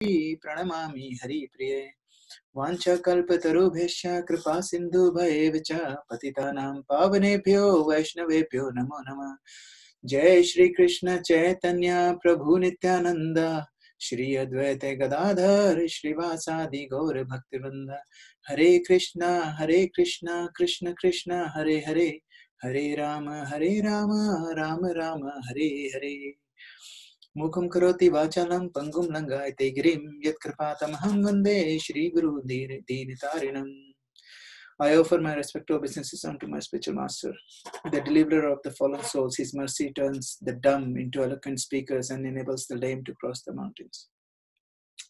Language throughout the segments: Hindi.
प्रणमामि हरिप्रिये। वाञ्छाकल्पतरुभ्यश्च कृपा सिन्धुभयेव च पतितानां पावनेभ्यो वैष्णवेभ्यो नमो नमः। जय श्री कृष्ण चैतन्य प्रभु नित्यानंद, श्री अद्वैत गदाधर श्रीवासादि गौर भक्तवृंद। हरे कृष्णा कृष्ण कृष्ण हरे हरे, हरे राम राम राम हरे हरे। मुखं करोति वाचालं पंगुं लंघयते गिरिं, यत्कृपातमहं वन्दे श्रीगुरु दीनतारिणम्। I offer my respectful obeisances unto my spiritual master, the deliverer of the fallen souls. His mercy turns the dumb into eloquent speakers and enables the lame to cross the mountains.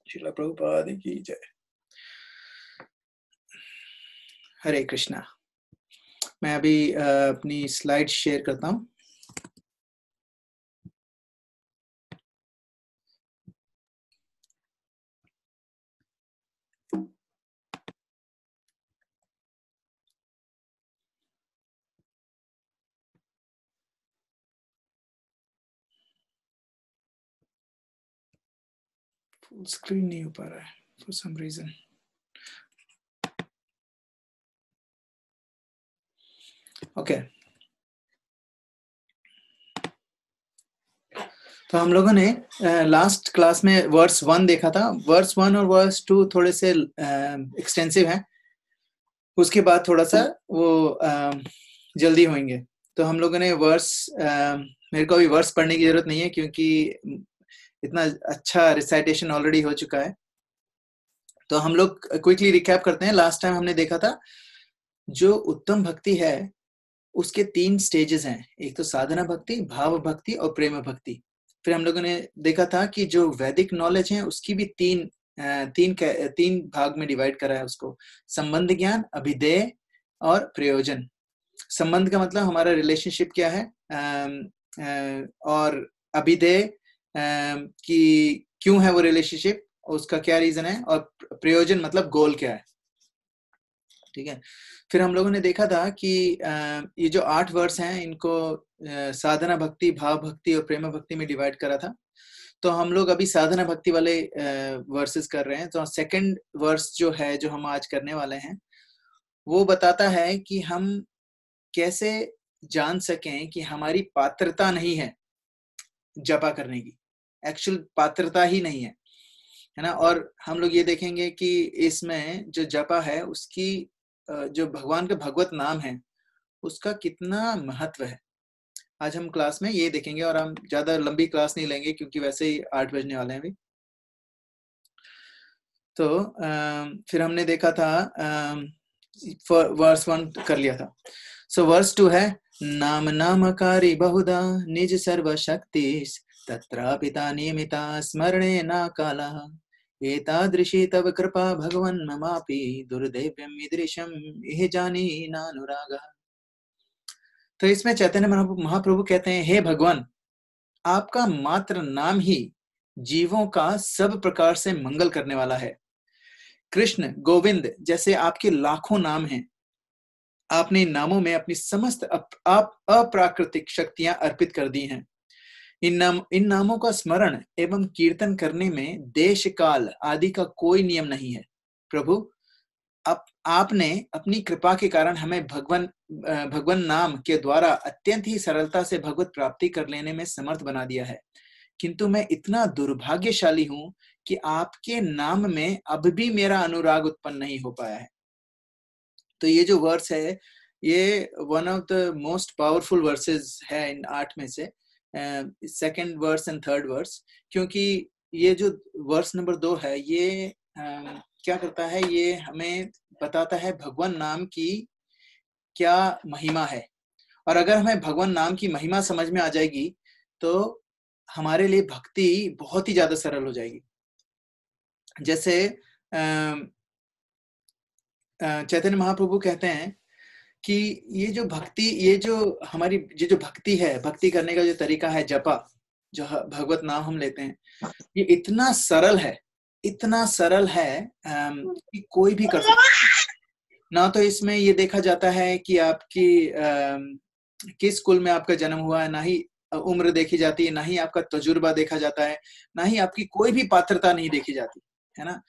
Srila Prabhupada ki jai. हरे कृष्णा। मैं अभी अपनी स्लाइड शेयर करता हूँ। फुल स्क्रीन नहीं हो पा रहा है फॉर सम रीजन। ओके, तो हम लोगों ने लास्ट क्लास में वर्स 1 देखा था। वर्स 1 और वर्स 2 थोड़े से एक्सटेंसिव हैं, उसके बाद थोड़ा सा वो जल्दी होंगे। तो हम लोगों ने वर्स, मेरे को अभी वर्स पढ़ने की जरूरत नहीं है क्योंकि इतना अच्छा रिसाइटेशन ऑलरेडी हो चुका है। तो हम लोग क्विकली रिकैप करते हैं। लास्ट टाइम हमने देखा था जो उत्तम भक्ति है उसके 3 स्टेजेस हैं, एक तो साधना भक्ति, भाव भक्ति और प्रेम भक्ति। फिर हम लोगों ने देखा था कि जो वैदिक नॉलेज है उसकी भी तीन भाग में डिवाइड करा है उसको, संबंध ज्ञान, अभिधेय और प्रयोजन। संबंध का मतलब हमारा रिलेशनशिप क्या है, और अभिधेय कि क्यों है वो रिलेशनशिप, उसका क्या रीजन है, और प्रयोजन मतलब गोल क्या है। ठीक है। फिर हम लोगों ने देखा था कि ये जो 8 वर्स हैं इनको साधना भक्ति, भाव भक्ति और प्रेम भक्ति में डिवाइड करा था। तो हम लोग अभी साधना भक्ति वाले वर्सेस कर रहे हैं। तो सेकंड वर्स जो है, जो हम आज करने वाले हैं, वो बताता है कि हम कैसे जान सकें कि हमारी पात्रता नहीं है जपा करने की, एक्चुअल पात्रता ही नहीं है ना। और हम लोग ये देखेंगे कि इसमें जो जपा है उसकी जो भगवान का भगवत नाम है उसका कितना महत्व है, आज हम क्लास में ये देखेंगे। और हम ज्यादा लंबी क्लास नहीं लेंगे क्योंकि वैसे ही 8 बजने वाले हैं अभी। तो फिर हमने देखा था वर्स 1 कर लिया था। सो वर्स 2 है, नाम नामकारी बहुधा निज सर्व शक्ति तत्रापिता नियमिता स्मरणे ना काला एतादृशी तव कृपा भगवन् ममापि दुर्दैव्यम ईदृशम इह जानी नानुरागा। तो इसमें चैतन्य महाप्रभु कहते हैं, हे भगवान, आपका मात्र नाम ही जीवों का सब प्रकार से मंगल करने वाला है। कृष्ण, गोविंद जैसे आपके लाखों नाम हैं। आपने इन नामों में अपनी समस्त अप्राकृतिक शक्तियां अर्पित कर दी हैं। इन नामों का स्मरण एवं कीर्तन करने में देश काल आदि का कोई नियम नहीं है। प्रभु, आपने अपनी कृपा के कारण हमें भगवान नाम के द्वारा अत्यंत ही सरलता से भगवत प्राप्ति कर लेने में समर्थ बना दिया है। किंतु मैं इतना दुर्भाग्यशाली हूं कि आपके नाम में अब भी मेरा अनुराग उत्पन्न नहीं हो पाया है। तो ये जो वर्स है ये one of the most powerful verses है इन 8 में से, second verse and third verse. क्योंकि ये जो वर्स नंबर 2 है ये क्या करता है, ये हमें बताता है भगवान नाम की क्या महिमा है। और अगर हमें भगवान नाम की महिमा समझ में आ जाएगी तो हमारे लिए भक्ति बहुत ही ज्यादा सरल हो जाएगी। जैसे चैतन्य महाप्रभु कहते हैं कि ये जो भक्ति, ये जो हमारी जो भक्ति है, भक्ति करने का जो तरीका है, जपा, जो भगवत नाम हम लेते हैं, ये इतना सरल है कि कोई भी कर सकता है ना। तो इसमें ये देखा जाता है कि आपकी किस कुल में आपका जन्म हुआ है, ना ही उम्र देखी जाती है, ना ही आपका तजुर्बा देखा जाता है, ना ही आपकी कोई भी पात्रता नहीं देखी जाती है ना।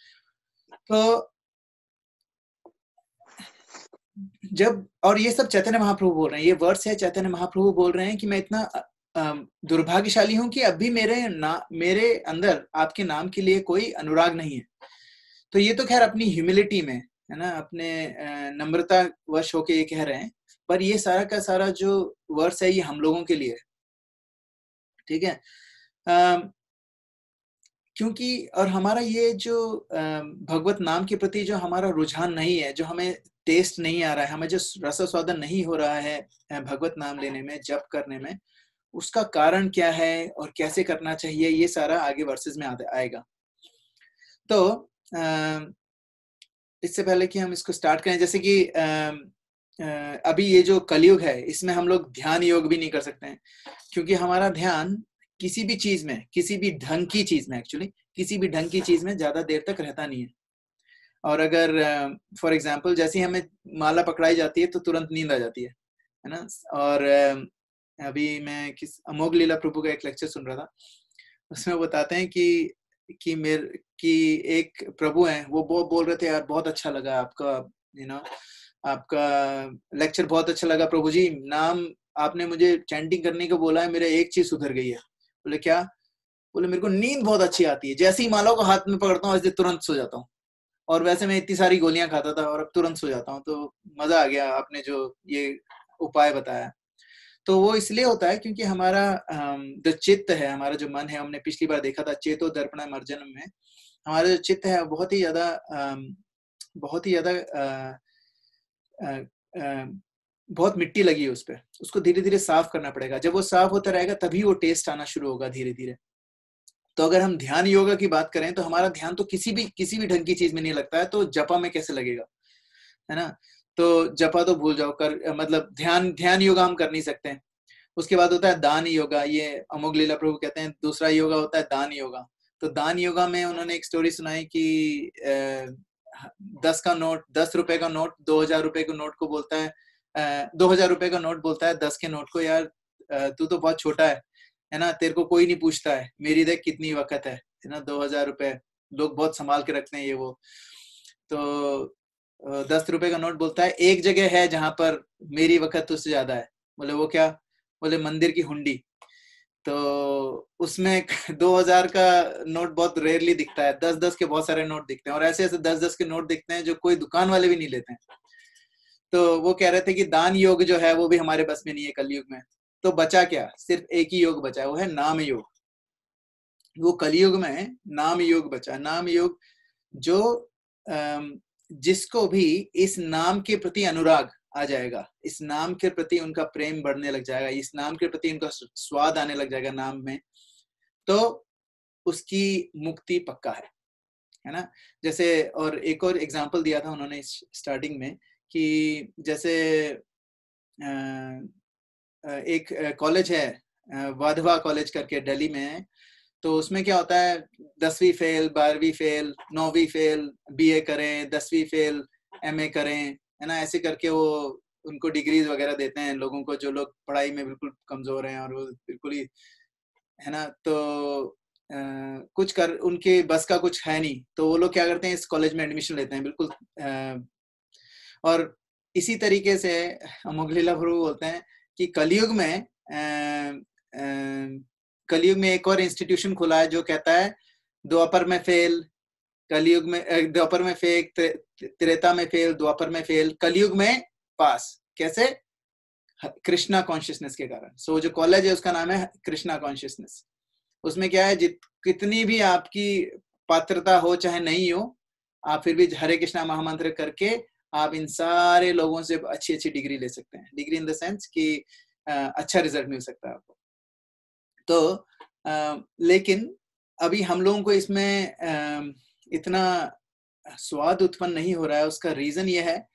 तो जब, और ये सब चैतन्य महाप्रभु बोल रहे हैं, ये वर्ड्स है चैतन्य महाप्रभु बोल रहे हैं कि मैं इतना दुर्भाग्यशाली हूं कि अभी मेरे अंदर आपके नाम के लिए कोई अनुराग नहीं है। तो ये तो खैर अपनी ह्यूमिलिटी में है ना, अपने नम्रता वश होके ये कह रहे हैं, पर ये सारा का सारा जो वर्ड्स है ये हम लोगों के लिए है, ठीक है। क्योंकि और हमारा ये जो भगवत नाम के प्रति जो हमारा रुझान नहीं है, जो हमें टेस्ट नहीं आ रहा है, हमें जो रस स्वादन नहीं हो रहा है भगवत नाम लेने में, जप करने में, उसका कारण क्या है और कैसे करना चाहिए, ये सारा आगे वर्सेस में आएगा। तो इससे पहले कि हम इसको स्टार्ट करें, जैसे कि अभी ये जो कलयुग है इसमें हम लोग ध्यान योग भी नहीं कर सकते हैं, क्योंकि हमारा ध्यान किसी भी चीज में, किसी भी ढंग की चीज में, एक्चुअली किसी भी ढंग की चीज में ज्यादा देर तक रहता नहीं है। और अगर फॉर एग्जांपल जैसे ही हमें माला पकड़ाई जाती है तो तुरंत नींद आ जाती है ना। और अभी मैं अमोघ लीला प्रभु का एक लेक्चर सुन रहा था, उसमें बताते हैं कि एक प्रभु हैं, वो बोल रहे थे, यार बहुत अच्छा लगा आपका, आपका लेक्चर बहुत अच्छा लगा प्रभु जी, नाम आपने मुझे चैंटिंग करने को बोला है, मेरा एक चीज सुधर गई है। बोले क्या? बोले मेरे को नींद बहुत अच्छी आती है, जैसे ही मालाओं को हाथ में पकड़ता हूँ ऐसे तुरंत सो जाता हूँ, और वैसे मैं इतनी सारी गोलियां खाता था और अब तुरंत सो जाता हूँ। तो मजा आ गया आपने जो ये उपाय बताया। तो वो इसलिए होता है क्योंकि हमारा जो चित्त है, हमारा जो मन है, हमने पिछली बार देखा था चेतो दर्पण मर्जनम में, हमारा जो चित्त है बहुत ही ज्यादा बहुत मिट्टी लगी है उस पर, उसको धीरे धीरे साफ करना पड़ेगा। जब वो साफ होता रहेगा तभी वो टेस्ट आना शुरू होगा धीरे धीरे। तो अगर हम ध्यान योगा की बात करें तो हमारा ध्यान तो किसी भी ढंग की चीज में नहीं लगता है, तो जपा में कैसे लगेगा, है ना। तो जपा तो भूल जाओ, मतलब ध्यान योगा हम कर नहीं सकते हैं। उसके बाद होता है दान योगा, ये अमोघ लीला प्रभु कहते हैं दूसरा योगा होता है दान योगा। तो दान योगा में उन्होंने एक स्टोरी सुनाई कि 10 रुपए का नोट 2000 रुपए के नोट को बोलता है, 2000 रुपए का नोट बोलता है 10 के नोट को, यार तू तो बहुत छोटा है ना, तेरे को कोई नहीं पूछता है, मेरी देख कितनी वक्त है ना, 2000 रुपए लोग बहुत संभाल के रखते हैं ये वो। तो 10 रुपए का नोट बोलता है एक जगह है जहां पर मेरी वक्त उससे ज्यादा है। बोले वो क्या? बोले मंदिर की हुंडी। तो उसमें 2000 का नोट बहुत रेयरली दिखता है, 10-10 के बहुत सारे नोट दिखते हैं, और ऐसे ऐसे 10-10 के नोट दिखते हैं जो कोई दुकान वाले भी नहीं लेते हैं। तो वो कह रहे थे कि दान योग जो है वो भी हमारे बस में नहीं है कलयुग में। तो बचा क्या? सिर्फ एक ही योग बचा है, वो है नाम योग। वो कलयुग में नाम योग बचा। नाम योग जो जिसको भी इस नाम के प्रति अनुराग आ जाएगा, इस नाम के प्रति उनका प्रेम बढ़ने लग जाएगा, इस नाम के प्रति उनका स्वाद आने लग जाएगा नाम में, तो उसकी मुक्ति पक्का है ना। जैसे और एक और एग्जांपल दिया था उन्होंने स्टार्टिंग में कि जैसे एक कॉलेज है वाधवा कॉलेज करके दिल्ली में है। तो उसमें क्या होता है, 10वीं फेल, 12वीं फेल, 9वीं फेल, बीए करें, 10वीं फेल एमए करें, है ना, ऐसे करके वो उनको डिग्रीज वगैरह देते हैं लोगों को, जो लोग पढ़ाई में बिल्कुल कमजोर हैं और वो बिल्कुल ही, है ना। तो कुछ कर उनके बस का कुछ है नहीं, तो वो लोग क्या करते हैं, इस कॉलेज में एडमिशन लेते हैं बिल्कुल। और इसी तरीके से अमोघ लीला प्रभु बोलते हैं कि कलयुग में एक और इंस्टीट्यूशन खुला है जो कहता है द्वापर में फेल, कलयुग में द्वापर में फेल, त्रेता में फेल, द्वापर में फेल, कलयुग में पास। कैसे? कृष्णा कॉन्शियसनेस के कारण। सो जो कॉलेज है उसका नाम है कृष्णा कॉन्शियसनेस। उसमें क्या है, कितनी भी आपकी पात्रता हो चाहे नहीं हो, आप फिर भी हरे कृष्णा महामंत्र करके आप इन सारे लोगों से अच्छी अच्छी डिग्री ले सकते हैं। डिग्री इन द सेंस कि अच्छा रिजल्ट मिल सकता है आपको। तो लेकिन अभी हम लोगों को इसमें इतना स्वाद उत्पन्न नहीं हो रहा है। उसका रीजन ये है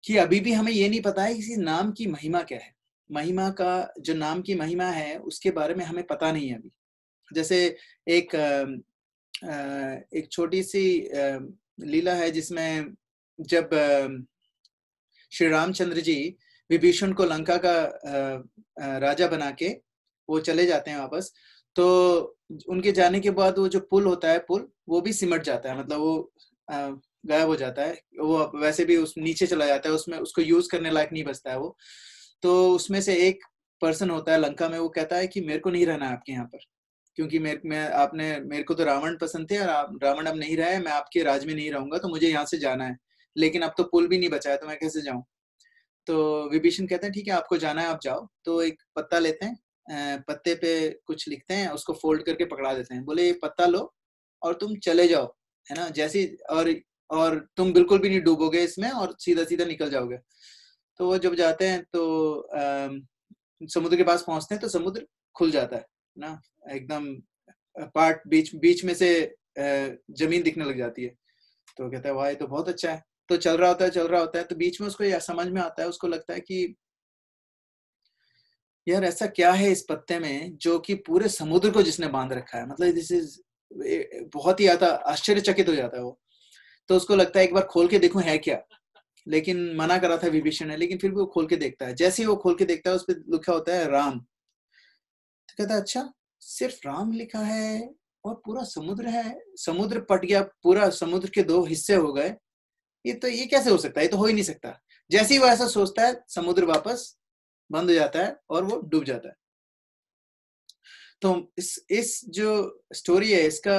कि अभी भी हमें ये नहीं पता है किसी नाम की महिमा क्या है। महिमा का जो नाम की महिमा है उसके बारे में हमें पता नहीं है अभी। जैसे एक छोटी सी लीला है जिसमें जब श्री रामचंद्र जी विभीषण को लंका का राजा बना के वो चले जाते हैं वापस। तो उनके जाने के बाद वो जो पुल होता है, पुल वो भी सिमट जाता है, मतलब वो गायब हो जाता है। वो वैसे भी उस नीचे चला जाता है, उसमें उसको यूज करने लायक नहीं बचता है वो। तो उसमें से एक पर्सन होता है लंका में, वो कहता है कि मेरे को नहीं रहना आपके यहाँ पर, क्योंकि मेरे को तो रावण पसंद थे और रावण अब नहीं रहा है, मैं आपके राज में नहीं रहूंगा, तो मुझे यहाँ से जाना है। लेकिन अब तो पुल भी नहीं बचा है, तो मैं कैसे जाऊं। तो विभीषण कहते हैं ठीक है, आपको जाना है आप जाओ। तो एक पत्ता लेते हैं, पत्ते पे कुछ लिखते हैं, उसको फोल्ड करके पकड़ा देते हैं, बोले ये पत्ता लो और तुम चले जाओ, है ना, जैसी और तुम बिल्कुल भी नहीं डूबोगे इसमें और सीधा सीधा निकल जाओगे। तो वो जब जाते हैं तो समुद्र के पास पहुंचते हैं तो समुद्र खुल जाता है ना, एकदम पार्ट बीच बीच में से जमीन दिखने लग जाती है। तो कहता है वाह ये तो बहुत अच्छा है। तो चल रहा होता है, चल रहा होता है, तो बीच में उसको यह समझ में आता है, उसको लगता है कि यार ऐसा क्या है इस पत्ते में जो कि पूरे समुद्र को जिसने बांध रखा है, मतलब दिस इज बहुत ही आता आश्चर्यचकित हो जाता है वो। तो उसको लगता है एक बार खोल के देखूं है क्या, लेकिन मना करा था विभीषण ने, लेकिन फिर भी वो खोल के देखता है। जैसे ही वो खोल के देखता है उस पर लिखा होता है राम। तो कहता है अच्छा, सिर्फ राम लिखा है और पूरा समुद्र है, समुद्र पट गया, पूरा समुद्र के दो हिस्से हो गए, ये कैसे हो सकता है, ये तो हो ही नहीं सकता। जैसे ही वो ऐसा सोचता है समुद्र वापस बंद हो जाता है और वो डूब जाता है। तो इस जो स्टोरी है इसका,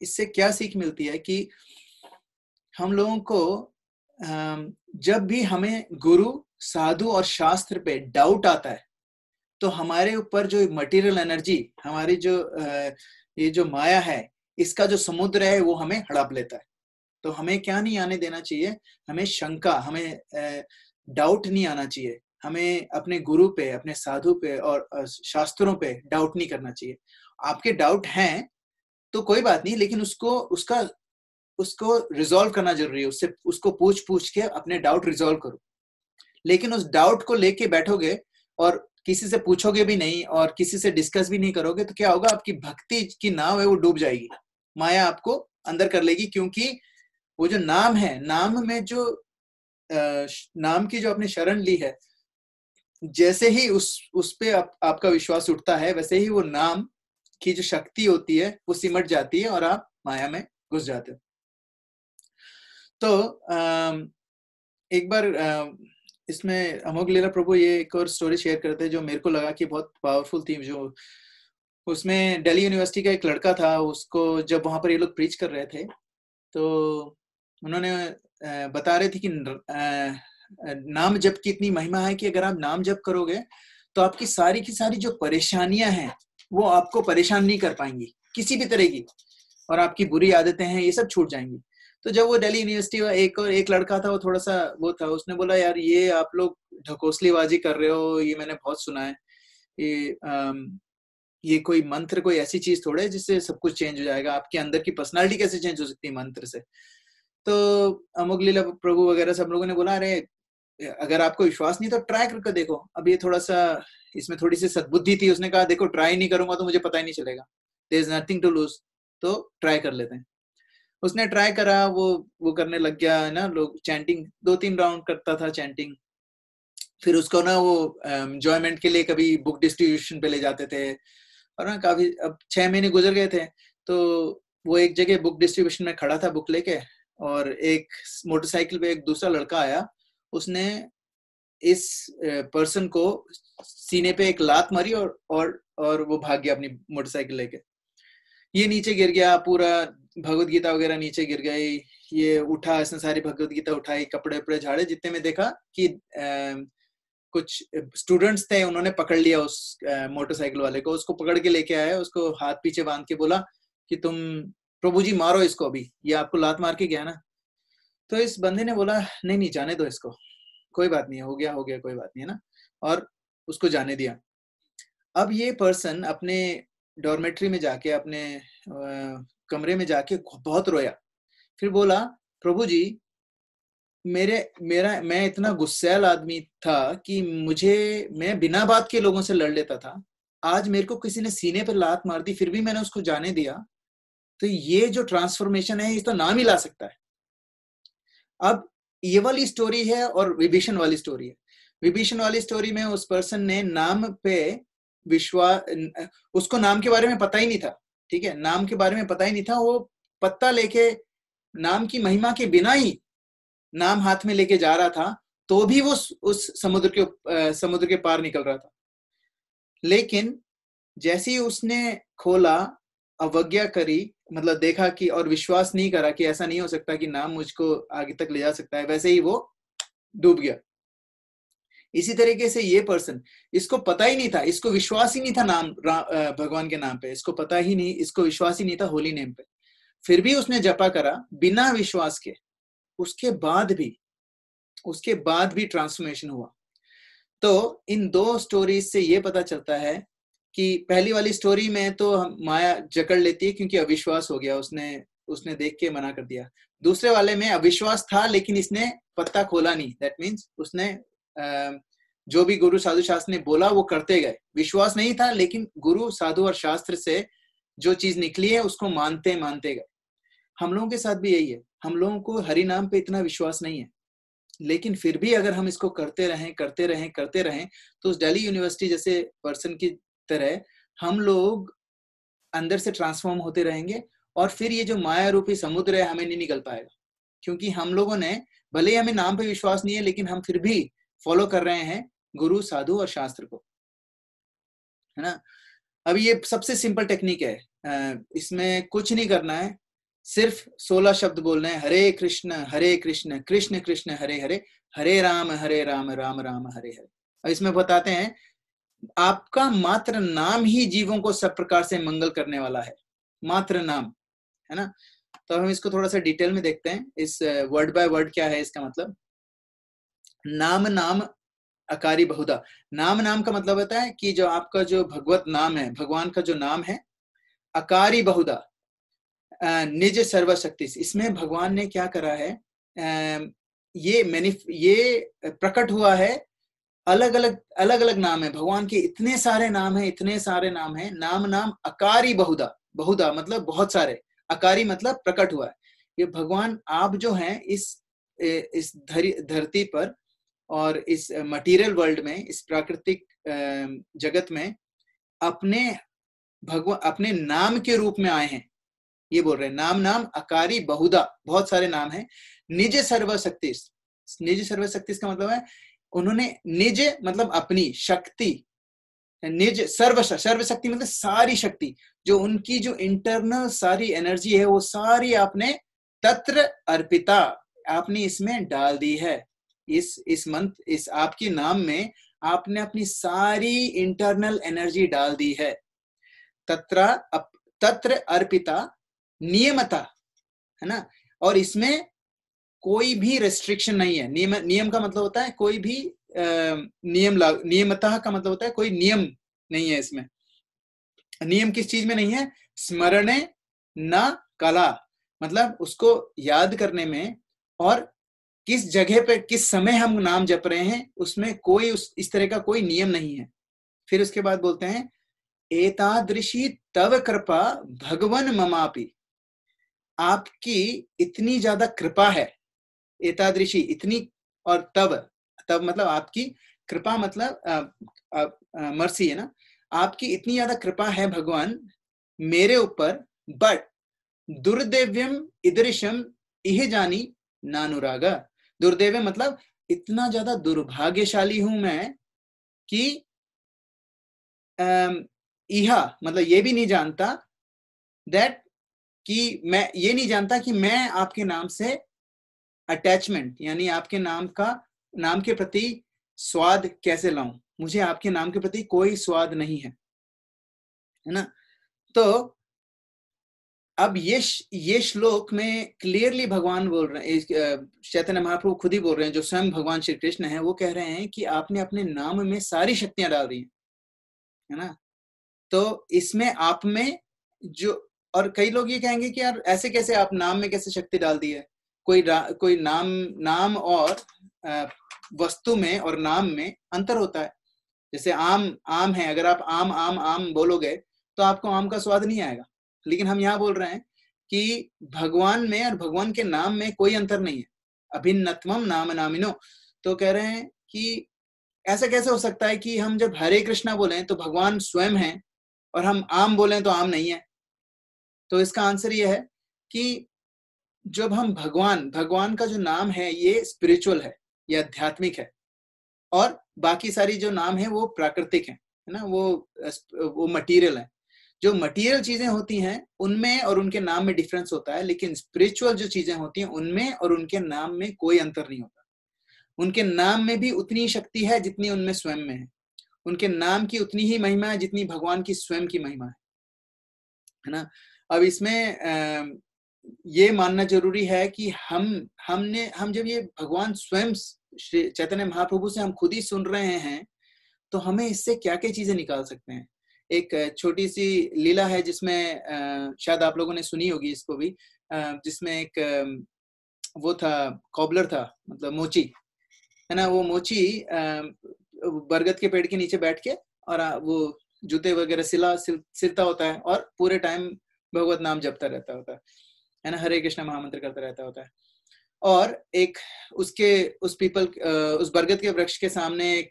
इससे क्या सीख मिलती है कि हम लोगों को जब भी हमें गुरु साधु और शास्त्र पे डाउट आता है, तो हमारे ऊपर जो मटेरियल एनर्जी, हमारी जो ये जो माया है, इसका जो समुद्र है वो हमें हड़प लेता है। तो हमें क्या नहीं आने देना चाहिए, हमें शंका, हमें डाउट नहीं आना चाहिए, हमें अपने गुरु पे, अपने साधु पे और शास्त्रों पे डाउट नहीं करना चाहिए। आपके डाउट हैं तो कोई बात नहीं, लेकिन उसको रिजॉल्व करना जरूरी है, उससे उसको पूछ पूछ के अपने डाउट रिजॉल्व करो। लेकिन उस डाउट को लेके बैठोगे और किसी से पूछोगे भी नहीं और किसी से डिस्कस भी नहीं करोगे, तो क्या होगा, आपकी भक्ति की नाव है वो डूब जाएगी, माया आपको अंदर कर लेगी। क्योंकि वो जो नाम है, नाम में जो नाम की जो आपने शरण ली है, जैसे ही उस पे आपका विश्वास उठता है, वैसे ही वो नाम की जो शक्ति होती है वो सिमट जाती है और आप माया में घुस जाते हो। तो एक बार इसमें अमोघ लीला प्रभु ये एक और स्टोरी शेयर करते हैं जो मेरे को लगा कि बहुत पावरफुल थी। जो उसमें दिल्ली यूनिवर्सिटी का एक लड़का था, उसको जब वहां पर ये लोग प्रीच कर रहे थे तो उन्होंने बता रहे थे कि नाम जप की इतनी महिमा है कि अगर आप नाम जप करोगे तो आपकी सारी की सारी जो परेशानियां हैं वो आपको परेशान नहीं कर पाएंगी किसी भी तरह की, और आपकी बुरी आदतें हैं ये सब छूट जाएंगी। तो जब वो दिल्ली यूनिवर्सिटी का एक लड़का था, वो थोड़ा सा वो था, उसने बोला यार ये आप लोग ढकोसलीबाजी कर रहे हो, ये मैंने बहुत सुना है, ये कोई मंत्र कोई ऐसी चीज थोड़े है जिससे सब कुछ चेंज हो जाएगा, आपके अंदर की पर्सनालिटी कैसे चेंज हो सकती है मंत्र से। तो अमोघ लीला प्रभु वगैरह सब लोगों ने बोला अरे अगर आपको विश्वास नहीं तो ट्राई करके देखो। अब ये थोड़ा सा इसमें थोड़ी सी सद्बुद्धि थी, उसने कहा देखो ट्राई नहीं करूंगा तो मुझे पता ही नहीं चलेगा, there is nothing to lose, तो ट्राई कर लेते हैं। उसने ट्राई करा, वो करने लग गया है ना, लोग चैंटिंग 2-3 राउंड करता था चैंटिंग। फिर उसको ना वो एंजॉयमेंट के लिए कभी बुक डिस्ट्रीब्यूशन पे ले जाते थे, और ना काफी, अब 6 महीने गुजर गए थे, तो वो एक जगह बुक डिस्ट्रीब्यूशन में खड़ा था बुक लेके, और एक मोटरसाइकिल पे एक दूसरा लड़का आया, उसने इस पर्सन को सीने पे एक लात मारी और वो भाग गया अपनी मोटरसाइकिल लेके। ये नीचे गिर गया, पूरा भगवत गीता वगैरह नीचे गिर गई। ये उठा, इसने सारी भगवत गीता उठाई, कपड़े उपड़े झाड़े, जितने में देखा कि कुछ स्टूडेंट्स थे, उन्होंने पकड़ लिया उस मोटरसाइकिल वाले को, उसको पकड़ के लेके आया, उसको हाथ पीछे बांध के बोला कि तुम प्रभु जी मारो इसको, अभी ये आपको लात मार के गया ना। तो इस बंदे ने बोला नहीं नहीं जाने दो इसको, कोई बात नहीं, हो गया कोई बात नहीं है ना, और उसको जाने दिया। अब ये पर्सन अपने डॉर्मेट्री में जाके, अपने कमरे में जाके बहुत रोया। फिर बोला प्रभु जी मैं इतना गुस्सैल आदमी था कि मैं बिना बात के लोगों से लड़ लेता था, आज मेरे को किसी ने सीने पर लात मार दी फिर भी मैंने उसको जाने दिया, तो ये जो ट्रांसफॉर्मेशन है इसका नाम ही ला सकता है। अब ये वाली स्टोरी है और विभीषण वाली स्टोरी है। विभीषण वाली स्टोरी में उस पर्सन ने नाम पे विश्वास, उसको नाम के बारे में पता ही नहीं था, ठीक है, नाम के बारे में पता ही नहीं था, वो पत्ता लेके नाम की महिमा के बिना ही नाम हाथ में लेके जा रहा था, तो भी वो उस समुद्र के पार निकल रहा था। लेकिन जैसे ही उसने खोला, अवज्ञा करी, मतलब देखा कि, और विश्वास नहीं करा कि ऐसा नहीं हो सकता कि नाम मुझको आगे तक ले जा सकता है, वैसे ही वो डूब गया। इसी तरीके से ये पर्सन, इसको पता ही नहीं था, इसको विश्वास ही नहीं था भगवान के नाम पे, इसको पता ही नहीं, इसको विश्वास ही नहीं था होली नेम पे, फिर भी उसने जपा करा बिना विश्वास के, उसके बाद भी ट्रांसफॉर्मेशन हुआ। तो इन दो स्टोरीज से ये पता चलता है कि पहली वाली स्टोरी में तो माया जकड़ लेती है क्योंकि अविश्वास हो गया, उसने देख के मना कर दिया। दूसरे वाले में अविश्वास था लेकिन इसने पत्ता खोला नहीं, दैट मीन्स उसने जो भी गुरु साधु शास्त्र ने बोला वो करते गए। विश्वास नहीं था लेकिन गुरु साधु और शास्त्र से जो चीज निकली है उसको मानते मानते गए। हम लोगों के साथ भी यही है, हम लोगों को हरि नाम पे इतना विश्वास नहीं है, लेकिन फिर भी अगर हम इसको करते रहें तो उस दिल्ली यूनिवर्सिटी जैसे पर्सन की तरह हम लोग अंदर से ट्रांसफॉर्म होते रहेंगे, और फिर ये जो माया रूपी समुद्र है हमें नहीं निकल पाएगा, क्योंकि हम लोगों ने, भले ही हमें नाम पे विश्वास नहीं है, लेकिन हम फिर भी फॉलो कर रहे हैं गुरु साधु और शास्त्र को, है ना। अब ये सबसे सिंपल टेक्निक है, इसमें कुछ नहीं करना है, सिर्फ 16 शब्द बोलने हैं, हरे कृष्ण कृष्ण कृष्ण हरे हरे, हरे राम राम राम हरे हरे। अब इसमें बताते हैं आपका मात्र नाम ही जीवों को सब प्रकार से मंगल करने वाला है, मात्र नाम, है ना। तो हम इसको थोड़ा सा डिटेल में देखते हैं, इस वर्ड बाय वर्ड क्या है इसका मतलब। नाम नाम अकारी बहुधा, नाम का मतलब होता है कि जो आपका जो भगवत नाम है, भगवान का जो नाम है, अकारी बहुधा, निज सर्वशक्ति। इसमें भगवान ने क्या करा है, ये प्रकट हुआ है, अलग अलग नाम है भगवान के, इतने सारे नाम हैं, नाम अकारी बहुधा, बहुधा मतलब बहुत सारे, अकारी मतलब प्रकट हुआ है। ये भगवान आप जो हैं इस धरती पर और इस मटेरियल वर्ल्ड में, इस प्राकृतिक जगत में अपने नाम के रूप में आए हैं, ये बोल रहे हैं। नाम अकारी बहुधा, बहुत सारे नाम हैं। निज सर्वशक्ति का मतलब है उन्होंने निज मतलब अपनी शक्ति, निज सर्वशक्ति मतलब सारी शक्ति, जो उनकी जो इंटरनल सारी एनर्जी है वो सारी आपने तत्र अर्पिता, आपने इसमें डाल दी है। इस आपके नाम में आपने अपनी सारी इंटरनल एनर्जी डाल दी है। तत्र अर्पिता नियमता, है ना। और इसमें कोई भी रेस्ट्रिक्शन नहीं है। नियम का मतलब होता है कोई भी नियमतः का मतलब होता है कोई नियम नहीं है इसमें। नियम किस चीज में नहीं है? स्मरणे न कला, मतलब उसको याद करने में और किस जगह पे किस समय हम नाम जप रहे हैं उसमें कोई इस तरह का कोई नियम नहीं है। फिर उसके बाद बोलते हैं एतादृशी तव कृपा भगवन ममापि, आपकी इतनी ज्यादा कृपा है, एतादृशी इतनी, और तब मतलब आपकी कृपा मतलब मर्सी है ना, आपकी इतनी ज्यादा कृपा है भगवान मेरे ऊपर, बट दुर्दैव्यम इदृशम इह जानी नानुरागा। दुर्दैव्य मतलब इतना ज्यादा दुर्भाग्यशाली हूं मैं कि इहा मतलब ये भी नहीं जानता, दैट कि मैं ये नहीं जानता कि मैं आपके नाम से अटैचमेंट यानी आपके नाम के प्रति स्वाद कैसे लाऊं। मुझे आपके नाम के प्रति कोई स्वाद नहीं है ना। तो अब ये श्लोक में क्लियरली भगवान बोल रहे हैं, चैतन्य महाप्रभु खुद ही बोल रहे हैं, जो स्वयं भगवान श्री कृष्ण है, वो कह रहे हैं कि आपने अपने नाम में सारी शक्तियां डाल दी है ना। तो इसमें आप में जो, और कई लोग ये कहेंगे कि यार ऐसे कैसे आप नाम में कैसे शक्ति डाल दी है। कोई नाम और वस्तु में और नाम में अंतर होता है। जैसे आम है, अगर आप आम बोलोगे तो आपको आम का स्वाद नहीं आएगा, लेकिन हम यहाँ बोल रहे हैं कि भगवान में और भगवान के नाम में कोई अंतर नहीं है। अभिन्नत्वम नाम नामिनो, तो कह रहे हैं कि ऐसा कैसे हो सकता है कि हम जब हरे कृष्णा बोलें तो भगवान स्वयं हैं और हम आम बोलें तो आम नहीं है? तो इसका आंसर ये है कि जब हम भगवान का जो नाम है ये स्पिरिचुअल है, ये आध्यात्मिक है, और बाकी सारी जो नाम है वो प्राकृतिक है ना, वो मटेरियल है। जो मटेरियल चीजें होती हैं उनमें और उनके नाम में डिफरेंस होता है, लेकिन स्पिरिचुअल जो चीजें होती हैं उनमें और उनके नाम में कोई अंतर नहीं होता। उनके नाम में भी उतनी शक्ति है जितनी उनमें स्वयं में है। उनके नाम की उतनी ही महिमा है जितनी भगवान की स्वयं की महिमा है ना। अब इसमें ये मानना जरूरी है कि हम जब ये भगवान स्वयं श्री चैतन्य महाप्रभु से हम खुद ही सुन रहे हैं, तो हमें इससे क्या क्या चीजें निकाल सकते हैं। एक छोटी सी लीला है जिसमें शायद आप लोगों ने सुनी होगी इसको भी, जिसमें एक वो था, कॉबलर था, मतलब मोची है ना। वो मोची बरगद के पेड़ के नीचे बैठ के और वो जूते वगैरह सिलता होता है और पूरे टाइम भगवत नाम जपता रहता होता है ना, हरे कृष्ण महामंत्र करता रहता होता है। और एक उस बरगद के वृक्ष के सामने एक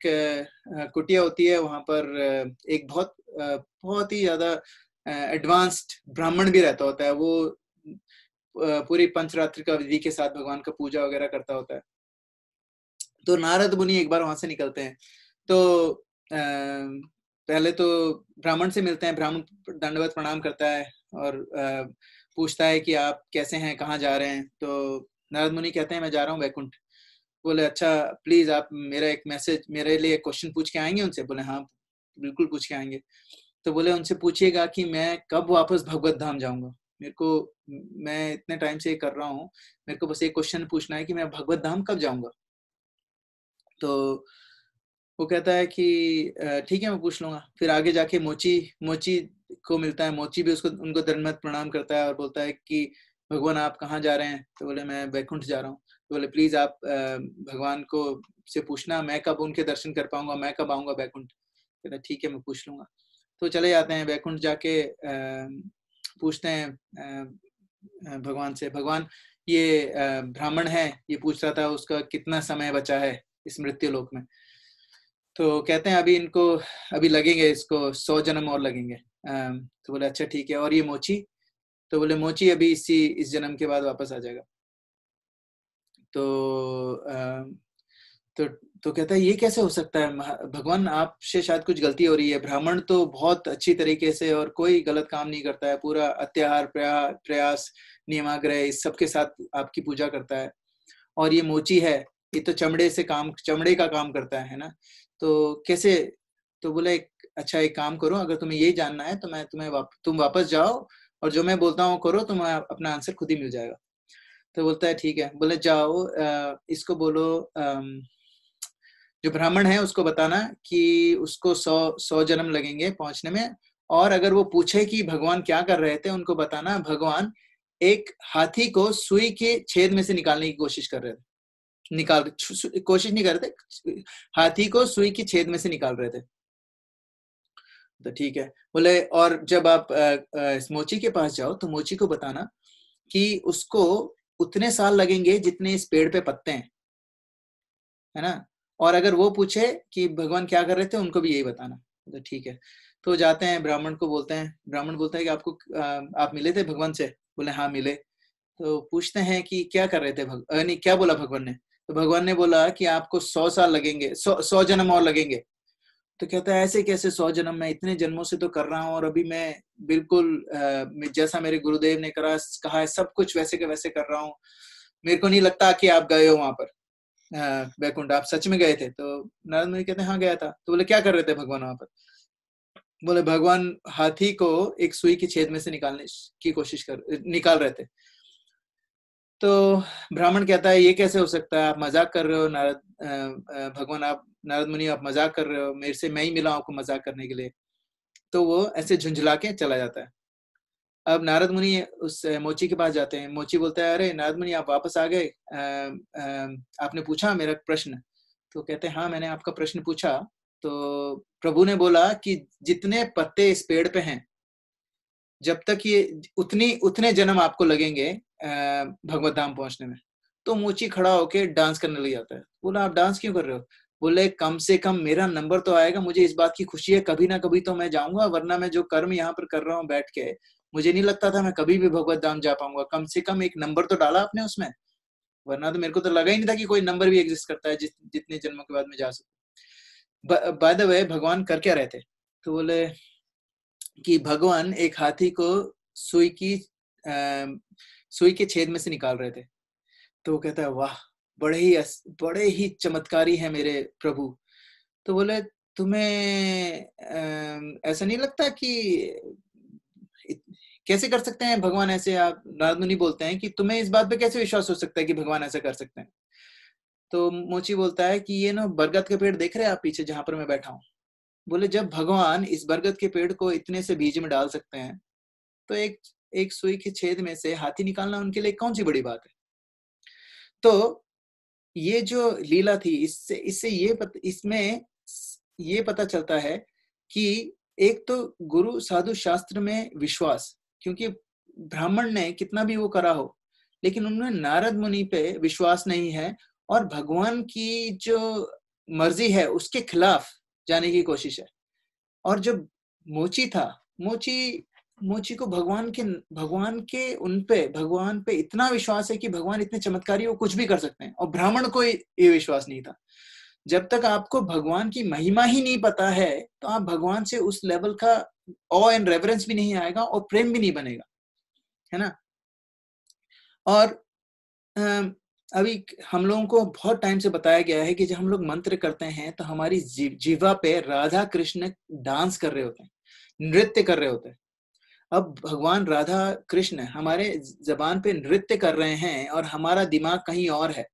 कुटिया होती है, वहां पर एक बहुत ही ज्यादा एडवांस्ड ब्राह्मण भी रहता होता है। वो पूरी पंचरात्रि का विधि के साथ भगवान का पूजा वगैरह करता होता है। तो नारद मुनि एक बार वहां से निकलते हैं, तो पहले तो ब्राह्मण से मिलते हैं। ब्राह्मण दंडवत प्रणाम करता है और पूछता है कि आप कैसे हैं, कहाँ जा रहे हैं। तो नारद मुनि कहते हैं मैं जा रहा हूँ वैकुंठ। बोले अच्छा, प्लीज आप मेरे लिए क्वेश्चन पूछ के आएंगे उनसे? बोले हाँ बिल्कुल पूछ के आएंगे। तो बोले उनसे पूछिएगा कि मैं कब वापस भगवत धाम जाऊंगा। मैं इतने टाइम से ये कर रहा हूँ, मेरे को बस एक क्वेश्चन पूछना है कि मैं भगवत धाम कब जाऊंगा। तो वो कहता है कि ठीक है मैं पूछ लूंगा। फिर आगे जाके मोची को मिलता है। मोची भी उनको दंडवत प्रणाम करता है और बोलता है कि भगवान आप कहाँ जा रहे हैं? तो बोले मैं वैकुंठ जा रहा हूँ। तो बोले प्लीज आप भगवान को से पूछना मैं कब उनके दर्शन कर पाऊंगा, मैं कब आऊंगा वैकुंठ। कहता ठीक है मैं पूछ लूंगा। तो चले जाते हैं वैकुंठ। जाके पूछते हैं भगवान से, भगवान ये ब्राह्मण है, ये पूछ रहा था उसका कितना समय बचा है इस मृत्यु लोक में। तो कहते हैं अभी लगेंगे इसको 100 जन्म और लगेंगे। तो बोले अच्छा ठीक है, और ये मोची? तो बोले मोची अभी इस जन्म के बाद वापस आ जाएगा। तो कहता है ये कैसे हो सकता है भगवान, आपसे शायद कुछ गलती हो रही है। ब्राह्मण तो बहुत अच्छी तरीके से और कोई गलत काम नहीं करता है, पूरा अत्याहार प्रयास नियमाग्रह इस सबके साथ आपकी पूजा करता है। और ये मोची है, ये तो चमड़े का काम करता है ना। तो कैसे? तो बोले अच्छा एक काम करो, अगर तुम्हें यही जानना है तो तुम वापस जाओ और जो मैं बोलता हूँ करो, तुम्हें अपना आंसर खुद ही मिल जाएगा। तो बोलता है ठीक है। बोले जाओ इसको बोलो, जो ब्राह्मण है उसको बताना कि उसको 100 जन्म लगेंगे पहुंचने में। और अगर वो पूछे कि भगवान क्या कर रहे थे, उनको बताना भगवान एक हाथी को सुई के छेद में से निकालने की कोशिश कर रहे थे। कोशिश नहीं कर रहे थे, हाथी को सुई के छेद में से निकाल रहे थे। तो ठीक है। बोले और जब आप इस मोची के पास जाओ तो मोची को बताना कि उसको उतने साल लगेंगे जितने इस पेड़ पे पत्ते हैं, है ना। और अगर वो पूछे कि भगवान क्या कर रहे थे, उनको भी यही बताना। तो ठीक है। तो जाते हैं ब्राह्मण को बोलते हैं, ब्राह्मण बोलता है कि आप मिले थे भगवान से? बोले हाँ मिले। तो पूछते हैं कि क्या कर रहे थे नहीं क्या बोला भगवान ने? तो भगवान ने बोला कि आपको 100 साल लगेंगे, 100 जन्म और लगेंगे। तो कहता है ऐसे कैसे 100 जन्म? मैं इतने जन्मों से तो कर रहा हूँ और अभी मैं बिल्कुल जैसा मेरे गुरुदेव ने कहा है सब कुछ वैसे के वैसे कर रहा हूँ। मेरे को नहीं लगता कि आप गए हो वहां पर वैकुंठ, आप सच में गए थे? तो नारद मुनि कहते हैं हाँ गया था। तो बोले क्या कर रहे थे भगवान वहां पर? बोले भगवान हाथी को एक सुई की छेद में से निकालने की निकाल रहे थे। तो ब्राह्मण कहता है ये कैसे हो सकता है, आप मजाक कर रहे हो नारद मुनि आप मजाक कर रहे हो मेरे से, मैं ही मिला आपको मजाक करने के लिए। तो वो ऐसे झुंझला के चला जाता है। अब नारद मुनि उस मोची के पास जाते हैं। मोची बोलता है अरे नारद मुनि आप वापस आ गए, आपने पूछा मेरा प्रश्न? तो कहते हैं हाँ मैंने आपका प्रश्न पूछा। तो प्रभु ने बोला कि जितने पत्ते इस पेड़ पे हैं, जब तक ये उतने जन्म आपको लगेंगे भगवत धाम पहुंचने में। तो मोची खड़ा होके डांस करने लग जाता है। बोला आप डांस क्यों कर रहे हो? बोले कम से कम मेरा नंबर तो आएगा, मुझे इस बात की खुशी है, कभी ना कभी तो मैं जाऊंगा, वरना मैं जो कर्म यहाँ पर कर रहा हूँ बैठ के, मुझे नहीं लगता था मैं कभी भी भगवत धाम जा पाऊंगा। कम से कम एक नंबर तो डाला आपने उसमें, वरना तो मेरे को तो लगा ही नहीं था कि कोई नंबर भी एग्जिस्ट करता है जितने जन्मों के बाद में जा सकूं। बाय द वे भगवान कर क्या रहे थे? तो बोले कि भगवान एक हाथी को सुई की सुई के छेद में से निकाल रहे थे। तो वो कहता है वाह, बड़े ही चमत्कारी है मेरे प्रभु। तो बोले तुम्हें ऐसा नहीं लगता कि कैसे कर सकते हैं भगवान ऐसे? आप नारद मुनि बोलते हैं कि तुम्हें इस बात पे कैसे विश्वास हो सकता है कि भगवान ऐसा कर सकते हैं? तो मोची बोलता है कि ये ना बरगद के पेड़ देख रहे हैं आप पीछे जहां पर मैं बैठा हूँ? बोले जब भगवान इस बरगद के पेड़ को इतने से बीज में डाल सकते हैं, तो एक एक सुई के छेद में से हाथी निकालना उनके लिए कौन सी बड़ी बात है? तो ये जो लीला थी, इससे इसमें ये पता चलता है कि एक तो गुरु साधु शास्त्र में विश्वास, क्योंकि ब्राह्मण ने कितना भी वो करा हो, लेकिन उन्होंने नारद मुनि पे विश्वास नहीं है, और भगवान की जो मर्जी है उसके खिलाफ जाने की कोशिश है। और जब मोची था, मोची को भगवान पे इतना विश्वास है कि भगवान इतने चमत्कारी, वो कुछ भी कर सकते हैं, और ब्राह्मण को ये विश्वास नहीं था। जब तक आपको भगवान की महिमा ही नहीं पता है, तो आप भगवान से उस लेवल का ऑ एंड रेवरेंस भी नहीं आएगा और प्रेम भी नहीं बनेगा, है ना? और अभी हम लोगों को बहुत टाइम से बताया गया है कि जब हम लोग मंत्र करते हैं तो हमारी जीवा पे राधा कृष्ण डांस कर रहे होते हैं, नृत्य कर रहे होते हैं। अब भगवान राधा कृष्ण हमारे जबान पे नृत्य कर रहे हैं और हमारा दिमाग कहीं और है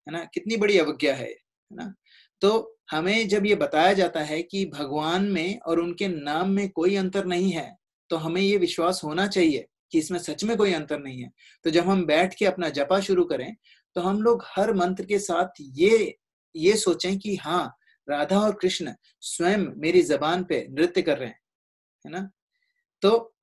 ना? कितनी बड़ी अवज्ञा है ना? तो हमें जब ये बताया जाता है कि भगवान में और उनके नाम में कोई अंतर नहीं है, तो हमें ये विश्वास होना चाहिए कि इसमें सच में कोई अंतर नहीं है। तो जब हम बैठ के अपना जपा शुरू करें, तो हम लोग हर मंत्र के साथ ये सोचें कि हाँ, राधा और कृष्ण स्वयं मेरी जबान पे नृत्य कर रहे हैं, है ना? तो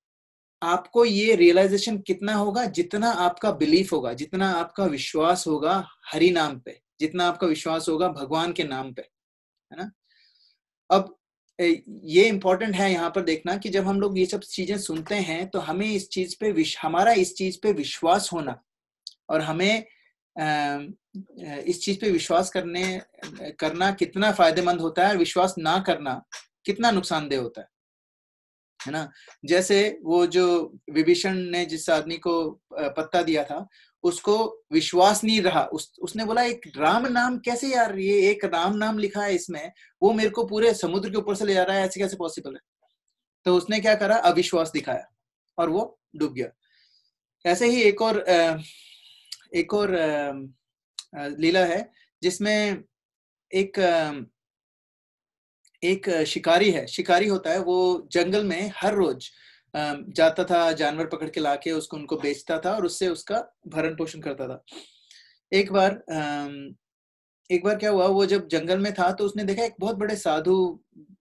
आपको ये रियलाइजेशन कितना होगा? जितना आपका बिलीफ होगा, जितना आपका विश्वास होगा हरि नाम पे, जितना आपका विश्वास होगा भगवान के नाम पे, है ना? अब ये इंपॉर्टेंट है यहाँ पर देखना कि जब हम लोग ये सब चीजें सुनते हैं, तो हमें हमारा इस चीज पे विश्वास होना, और हमें इस चीज पे विश्वास करना कितना फायदेमंद होता है, और विश्वास ना करना कितना नुकसानदेह होता है ना? जैसे वो जो विभीषण ने जिस आदमी को पत्ता दिया था, उसको विश्वास नहीं रहा, उसने बोला एक राम नाम कैसे यार, ये एक राम नाम लिखा है इसमें, वो मेरे को पूरे समुद्र के ऊपर से ले जा रहा है, ऐसे कैसे पॉसिबल है? तो उसने क्या करा? अविश्वास दिखाया और वो डूब गया। ऐसे ही एक और लीला है जिसमें एक एक शिकारी है, शिकारी होता है, वो जंगल में हर रोज जाता था, जानवर पकड़ के लाके उसको उनको बेचता था और उससे उसका भरण पोषण करता था। एक बार क्या हुआ, वो जब जंगल में था तो उसने देखा एक बहुत बड़े साधु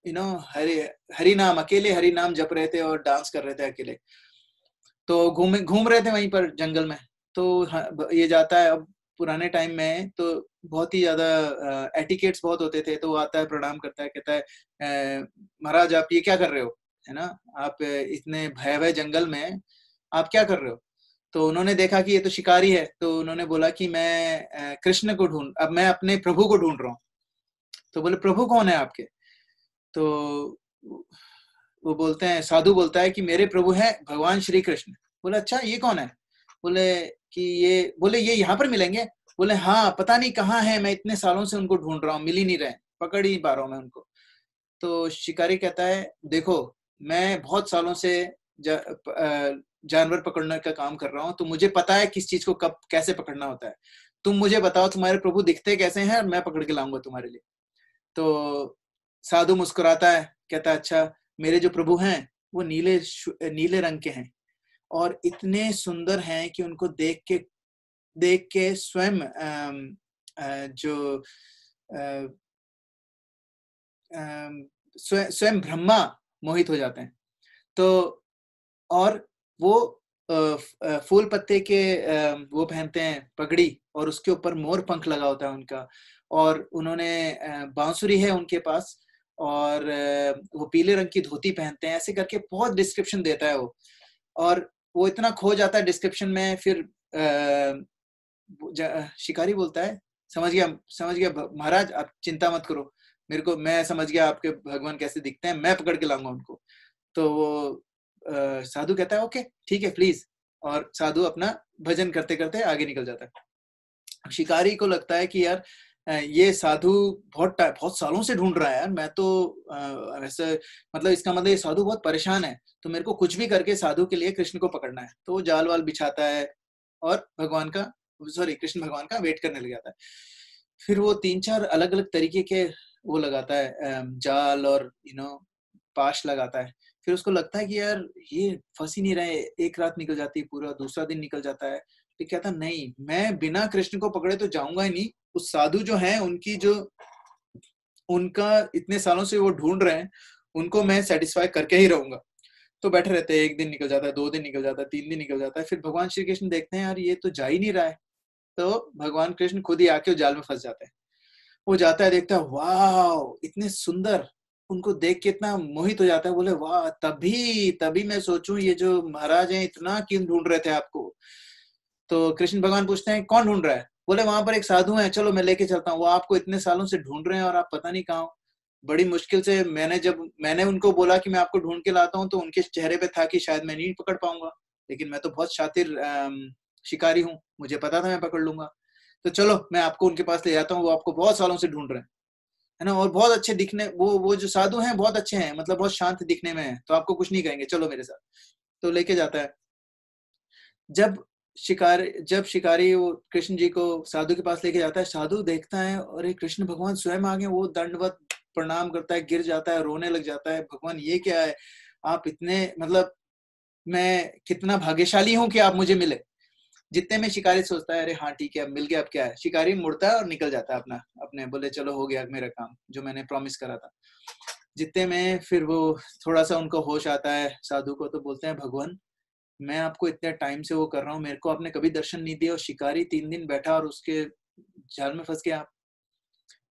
हरि नाम, अकेले हरि नाम जप रहे थे और डांस कर रहे थे अकेले। तो घूम रहे थे वहीं पर जंगल में। तो ये जाता है, अब पुराने टाइम में तो बहुत ही ज्यादा एटिकेट्स बहुत होते थे, तो वो आता है, प्रणाम करता है, कहता है महाराज आप ये क्या कर रहे हो, है ना? आप इतने भयावह जंगल में आप क्या कर रहे हो? तो उन्होंने देखा कि ये तो शिकारी है, तो उन्होंने बोला कि मैं कृष्ण को अब मैं अपने प्रभु को ढूंढ रहा हूँ। तो बोले प्रभु कौन है आपके? तो वो बोलते हैं, साधु बोलता है कि मेरे प्रभु हैं भगवान श्री कृष्ण। बोले अच्छा, ये कौन है? बोले ये यहाँ पर मिलेंगे? बोले हाँ, पता नहीं कहाँ है, मैं इतने सालों से उनको ढूंढ रहा हूँ, मिल ही नहीं रहे, पकड़ ही नहीं पा रहा हूँ मैं उनको। तो शिकारी कहता है देखो, मैं बहुत सालों से जानवर पकड़ने का काम कर रहा हूँ, तो मुझे पता है किस चीज को कब कैसे पकड़ना होता है। तुम मुझे बताओ तुम्हारे प्रभु दिखते कैसे हैं और मैं पकड़ के लाऊंगा तुम्हारे लिए। तो साधु मुस्कुराता है, कहता है अच्छा, मेरे जो प्रभु हैं वो नीले रंग के हैं और इतने सुंदर हैं कि उनको देख के स्वयं जो स्वयं ब्रह्मा मोहित हो जाते हैं। तो और वो फूल पत्ते के वो पहनते हैं पगड़ी, और उसके ऊपर मोर पंख लगा होता है उनका, और उन्होंने बांसुरी है उनके पास, और वो पीले रंग की धोती पहनते हैं, ऐसे करके बहुत डिस्क्रिप्शन देता है वो। और वो इतना खो जाता है डिस्क्रिप्शन में, फिर शिकारी बोलता है, समझ गया महाराज, आप चिंता मत करो, मेरे को, मैं समझ गया आपके भगवान कैसे दिखते हैं, मैं पकड़ के लाऊंगा उनको। तो वो साधु कहता है ओके ठीक है प्लीज, और साधु अपना भजन करते करते आगे निकल जाता है। शिकारी को लगता है कि यार ये साधु बहुत सालों से ढूंढ रहा है यार, मैं तो ऐसे, मतलब इसका मतलब ये साधु बहुत परेशान है, तो मेरे को कुछ भी करके साधु के लिए कृष्ण को पकड़ना है। तो वो जाल वाल बिछाता है और कृष्ण भगवान का वेट करने लग जाता है। फिर वो 3-4 अलग अलग तरीके के वो लगाता है, जाल और पाश लगाता है। फिर उसको लगता है कि यार ये फंस ही नहीं रहे, एक रात निकल जाती है, पूरा दूसरा दिन निकल जाता है। तो कहता नहीं, मैं बिना कृष्ण को पकड़े तो जाऊंगा ही नहीं। उस साधु जो है उनका इतने सालों से वो ढूंढ रहे हैं, उनको मैं सेटिस्फाई करके ही रहूंगा। तो बैठे रहते हैं, 1 दिन निकल जाता है, 2 दिन निकल जाता है, 3 दिन निकल जाता है। फिर भगवान श्री कृष्ण देखते हैं यार ये तो जा ही नहीं रहा है, तो भगवान कृष्ण खुद ही आके जाल में फंस जाते हैं। वो जाता है, देखता है, वाह इतने सुंदर, उनको देख के इतना मोहित हो जाता है, बोले वाह, तभी मैं सोचूं ये जो महाराज हैं इतना क्यों ढूंढ रहे थे आपको। तो कृष्ण भगवान पूछते हैं कौन ढूंढ रहा है? बोले वहां पर एक साधु है, चलो मैं लेके चलता हूँ, वो आपको इतने सालों से ढूंढ रहे हैं और आप पता नहीं कहाँ हो। बड़ी मुश्किल से मैंने उनको बोला कि मैं आपको ढूंढ के लाता हूँ, तो उनके चेहरे पे था कि शायद मैं नहीं पकड़ पाऊंगा, लेकिन मैं तो बहुत शातिर शिकारी हूँ, मुझे पता था मैं पकड़ लूंगा। तो चलो मैं आपको उनके पास ले जाता हूँ, वो आपको बहुत सालों से ढूंढ रहे हैं, है ना, और बहुत अच्छे दिखने, वो जो साधु हैं बहुत अच्छे हैं, मतलब बहुत शांत दिखने में है, तो आपको कुछ नहीं कहेंगे, चलो मेरे साथ। तो लेके जाता है। जब शिकारी वो कृष्ण जी को साधु के पास लेके जाता है, साधु देखता है और कृष्ण भगवान स्वयं आ गए, वो दंडवत प्रणाम करता है, गिर जाता है, रोने लग जाता है, भगवान ये क्या है, आप इतने, मतलब मैं कितना भाग्यशाली हूं कि आप मुझे मिले। जितने में शिकारी सोचता है अरे हाँ ठीक है अब मिल गया, अब क्या है, शिकारी मुड़ता है और निकल जाता है अपने बोले चलो हो गया मेरा काम जो मैंने प्रॉमिस करा था। जितने में फिर वो थोड़ा सा उनको होश आता है साधु को, तो बोलते हैं भगवान मैं आपको इतने टाइम से वो कर रहा हूँ, मेरे को आपने कभी दर्शन नहीं दिया, और शिकारी 3 दिन बैठा और उसके जाल में फंस गया आप।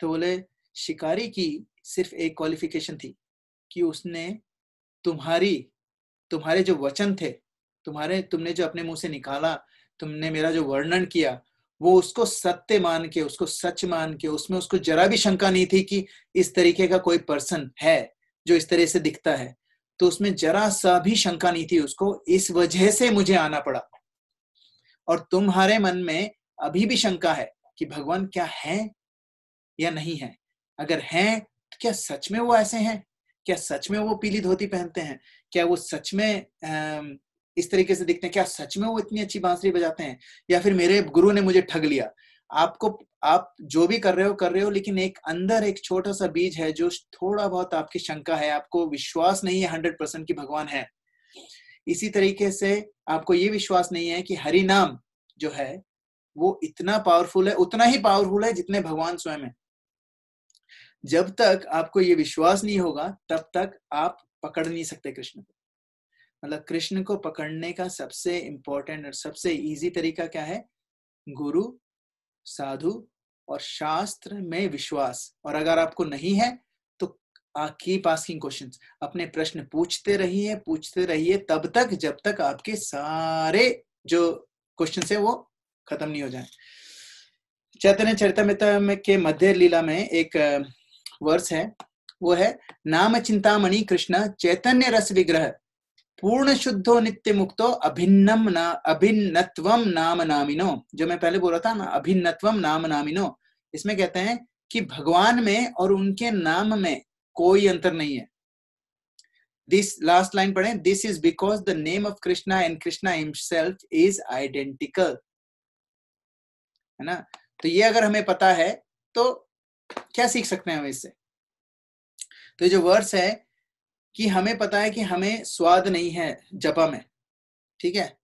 तो बोले शिकारी की सिर्फ एक क्वालिफिकेशन थी कि उसने तुम्हारे जो वचन थे, तुमने जो अपने मुंह से निकाला, तुमने मेरा जो वर्णन किया, वो उसको सत्य मान के, उसको सच मान के, उसमें उसको जरा भी शंका नहीं थी कि इस तरीके का कोई पर्सन है जो इस तरह से दिखता है, तो उसमें जरा सा भी शंका नहीं थी उसको, इस वजह से मुझे आना पड़ा। और तुम्हारे मन में अभी भी शंका है कि भगवान क्या है या नहीं है, अगर हैं तो क्या सच में वो ऐसे हैं, क्या सच में वो पीली धोती पहनते हैं, क्या वो सच में इस तरीके से दिखते हैं, क्या सच में वो इतनी अच्छी बांसुरी बजाते हैं, या फिर मेरे गुरु ने मुझे ठग लिया। आप जो भी कर रहे हो, लेकिन एक अंदर एक छोटा सा बीज है जो थोड़ा बहुत आपकी शंका है, आपको विश्वास नहीं है 100% कि भगवान है। इसी तरीके से आपको ये विश्वास नहीं है कि हरि नाम जो है वो इतना पावरफुल है, उतना ही पावरफुल है जितने भगवान स्वयं है। जब तक आपको ये विश्वास नहीं होगा तब तक आप पकड़ नहीं सकते कृष्ण को। मतलब कृष्ण को पकड़ने का सबसे इंपॉर्टेंट और सबसे इजी तरीका क्या है? गुरु, साधु और शास्त्र में विश्वास। और अगर आपको नहीं है तो कीप आस्किंग क्वेश्चंस, अपने प्रश्न पूछते रहिए तब तक जब तक आपके सारे जो क्वेश्चन है वो खत्म नहीं हो जाए। चैतन्य चरितमृत के मध्य लीला में एक वर्स है, वो है नाम चिंतामणि कृष्ण चैतन्य रस विग्रह पूर्ण शुद्धो नित्य मुक्तो अभिन्नत्वम नाम नामिनो। जो मैं पहले बोल रहा था ना, अभिन्नत्वम नाम नामिनो, इसमें कहते हैं कि भगवान में और उनके नाम में कोई अंतर नहीं है। दिस लास्ट लाइन पढ़ें, this is because the name of Krishna and Krishna himself is identical, है ना। तो ये अगर हमें पता है तो क्या सीख सकते हैं हम इससे? तो जो वर्स है कि हमें पता है कि हमें स्वाद नहीं है जपा में, ठीक है,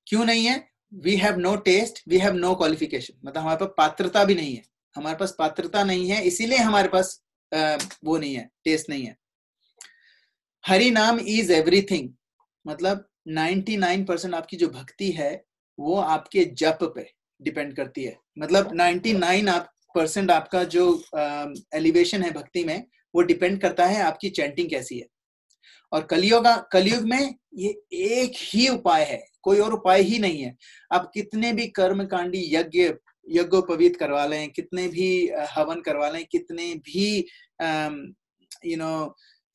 क्यों नहीं है? We have no test, we have no qualification, मतलब हमारे पास पात्रता भी नहीं है, हमारे पास पात्रता नहीं है, इसीलिए हमारे पास वो नहीं है, टेस्ट नहीं है। हरि नाम इज एवरीथिंग, मतलब 99% आपकी जो भक्ति है वो आपके जप पे डिपेंड करती है। मतलब 99% आपका जो एलिवेशन है भक्ति में वो डिपेंड करता है आपकी चैंटिंग कैसी है। और कलयुग में ये एक ही उपाय है, कोई और उपाय ही नहीं है। आप कितने भी कर्मकांडी यज्ञोपवीत करवा लें, कितने भी हवन करवा लें, कितने भी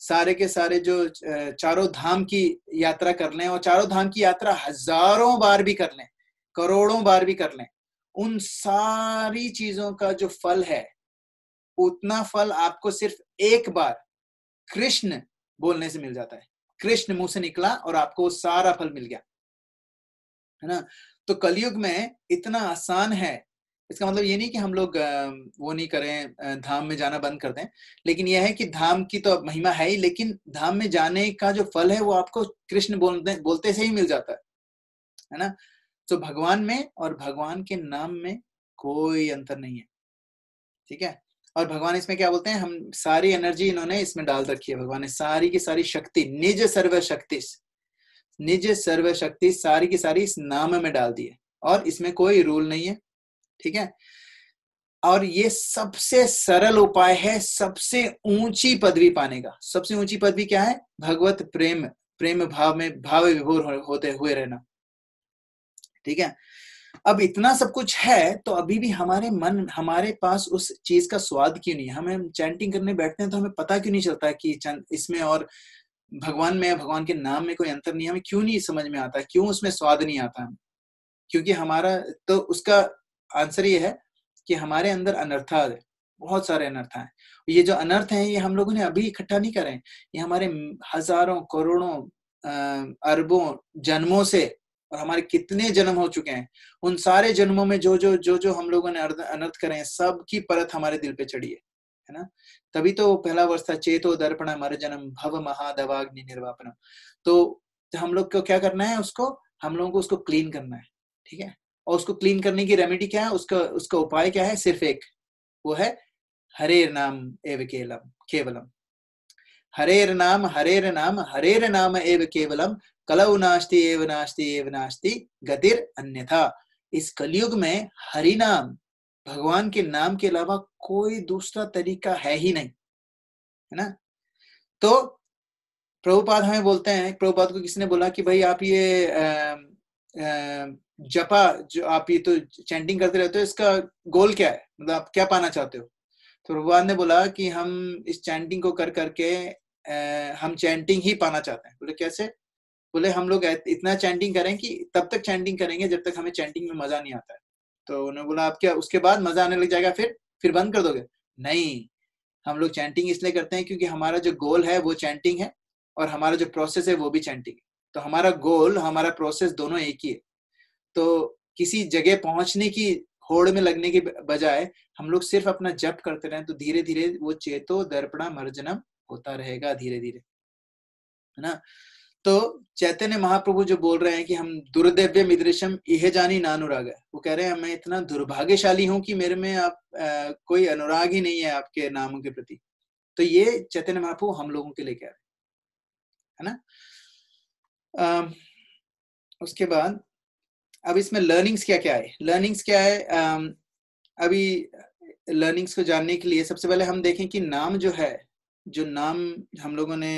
सारे के सारे जो चारों धाम की यात्रा कर लें, और चारों धाम की यात्रा हजारों बार भी कर लें, करोड़ों बार भी कर लें, उन सारी चीजों का जो फल है उतना फल आपको सिर्फ एक बार कृष्ण बोलने से मिल जाता है। कृष्ण मुंह से निकला और आपको सारा फल मिल गया, है ना। तो कलयुग में इतना आसान है। इसका मतलब ये नहीं कि हम लोग वो नहीं करें, धाम में जाना बंद कर दें, लेकिन यह है कि धाम की तो महिमा है ही, लेकिन धाम में जाने का जो फल है वो आपको कृष्ण बोलते से ही मिल जाता है ना। तो भगवान में और भगवान के नाम में कोई अंतर नहीं है, ठीक है। और भगवान इसमें क्या बोलते हैं, हम सारी एनर्जी इन्होंने इसमें डाल रखी है। भगवान ने सारी की सारी शक्ति, निज सर्व शक्ति सारी की सारी इस नाम में डाल दी है, और इसमें कोई रूल नहीं है, ठीक है। और ये सबसे सरल उपाय है सबसे ऊंची पदवी पाने का। सबसे ऊंची पदवी क्या है? भगवत प्रेम भाव में भाव विभोर होते हुए रहना, ठीक है। अब इतना सब कुछ है तो अभी भी हमारे पास उस चीज का स्वाद क्यों नहीं है? हमें चैंटिंग करने बैठते हैं तो हमें पता क्यों नहीं चलता कि इसमें और भगवान में, भगवान के नाम में कोई अंतर नहीं है? हमें क्यों नहीं समझ में आता? क्यों उसमें स्वाद नहीं आता? क्योंकि हमारा, तो उसका आंसर ये है कि हमारे अंदर अनर्था है, बहुत सारे अनर्थ हैं। ये जो अनर्थ हैं ये हम लोगों ने अभी इकट्ठा नहीं करे, ये हमारे हजारों करोड़ों अरबों जन्मों से, और हमारे कितने जन्म हो चुके हैं, उन सारे जन्मों में जो हम लोगों ने अनर्थ करे हैं, सब की परत हमारे दिल पे चढ़ी है ना। तभी तो पहला वर्ष था, चेतो दर्पण मर जन्म भव महादवाग्नि निर्वापनम। तो हम लोग को क्या करना है? हम लोगों को उसको क्लीन करना है, ठीक है। और उसको क्लीन करने की रेमेडी क्या है? उसका उपाय क्या है? सिर्फ एक, वो है हरेर नाम एव केवलम। हरेर नाम एव केवलम, कलौ नास्ति एव नास्ति गतिर अन्यथा। इस कलयुग में हरि नाम, भगवान के नाम के अलावा कोई दूसरा तरीका है ही नहीं, है ना। तो प्रभुपाद हमें बोलते हैं, प्रभुपाद को किसी ने बोला कि भाई आप ये जपा जो आप ये तो चैंटिंग करते रहते हो, इसका गोल क्या है? मतलब आप क्या पाना चाहते हो? तो प्रभुपाद ने बोला कि हम इस चैंटिंग को कर करके हम चैंटिंग ही पाना चाहते हैं। बोले कैसे? बोले हम लोग इतना चैंटिंग करें कि तब तक चैंटिंग करेंगे जब तक हमें चैंटिंग में मजा नहीं आता है। तो उन्होंने बोला आप क्या उसके बाद मजा आने लग जाएगा, फिर बंद कर दोगे? नहीं, हम लोग चैंटिंग इसलिए करते हैं क्योंकि हमारा जो गोल है वो चैंटिंग है, और हमारा जो प्रोसेस है वो भी चैंटिंग है। तो हमारा गोल, हमारा प्रोसेस दोनों एक ही है। तो किसी जगह पहुंचने की होड़ में लगने के बजाय हम लोग सिर्फ अपना जप करते रहें, तो धीरे धीरे वो चेतो दर्पणा मर्जनम होता रहेगा, धीरे धीरे, है ना। तो चैतन्य महाप्रभु जो बोल रहे हैं कि हम दुर्दैव्य मिदृशम इह जानी नानुराग है, वो कह रहे हैं मैं इतना दुर्भाग्यशाली हूं कि मेरे में आप कोई अनुराग ही नहीं है आपके नामों के प्रति। तो ये चैतन्य महाप्रभु हम लोगों के लिए कह रहे हैं, है ना। उसके बाद अब इसमें लर्निंग्स क्या क्या है? लर्निंग्स क्या है? अभी लर्निंग्स को जानने के लिए सबसे पहले हम देखें कि नाम जो है, जो नाम हम लोगों ने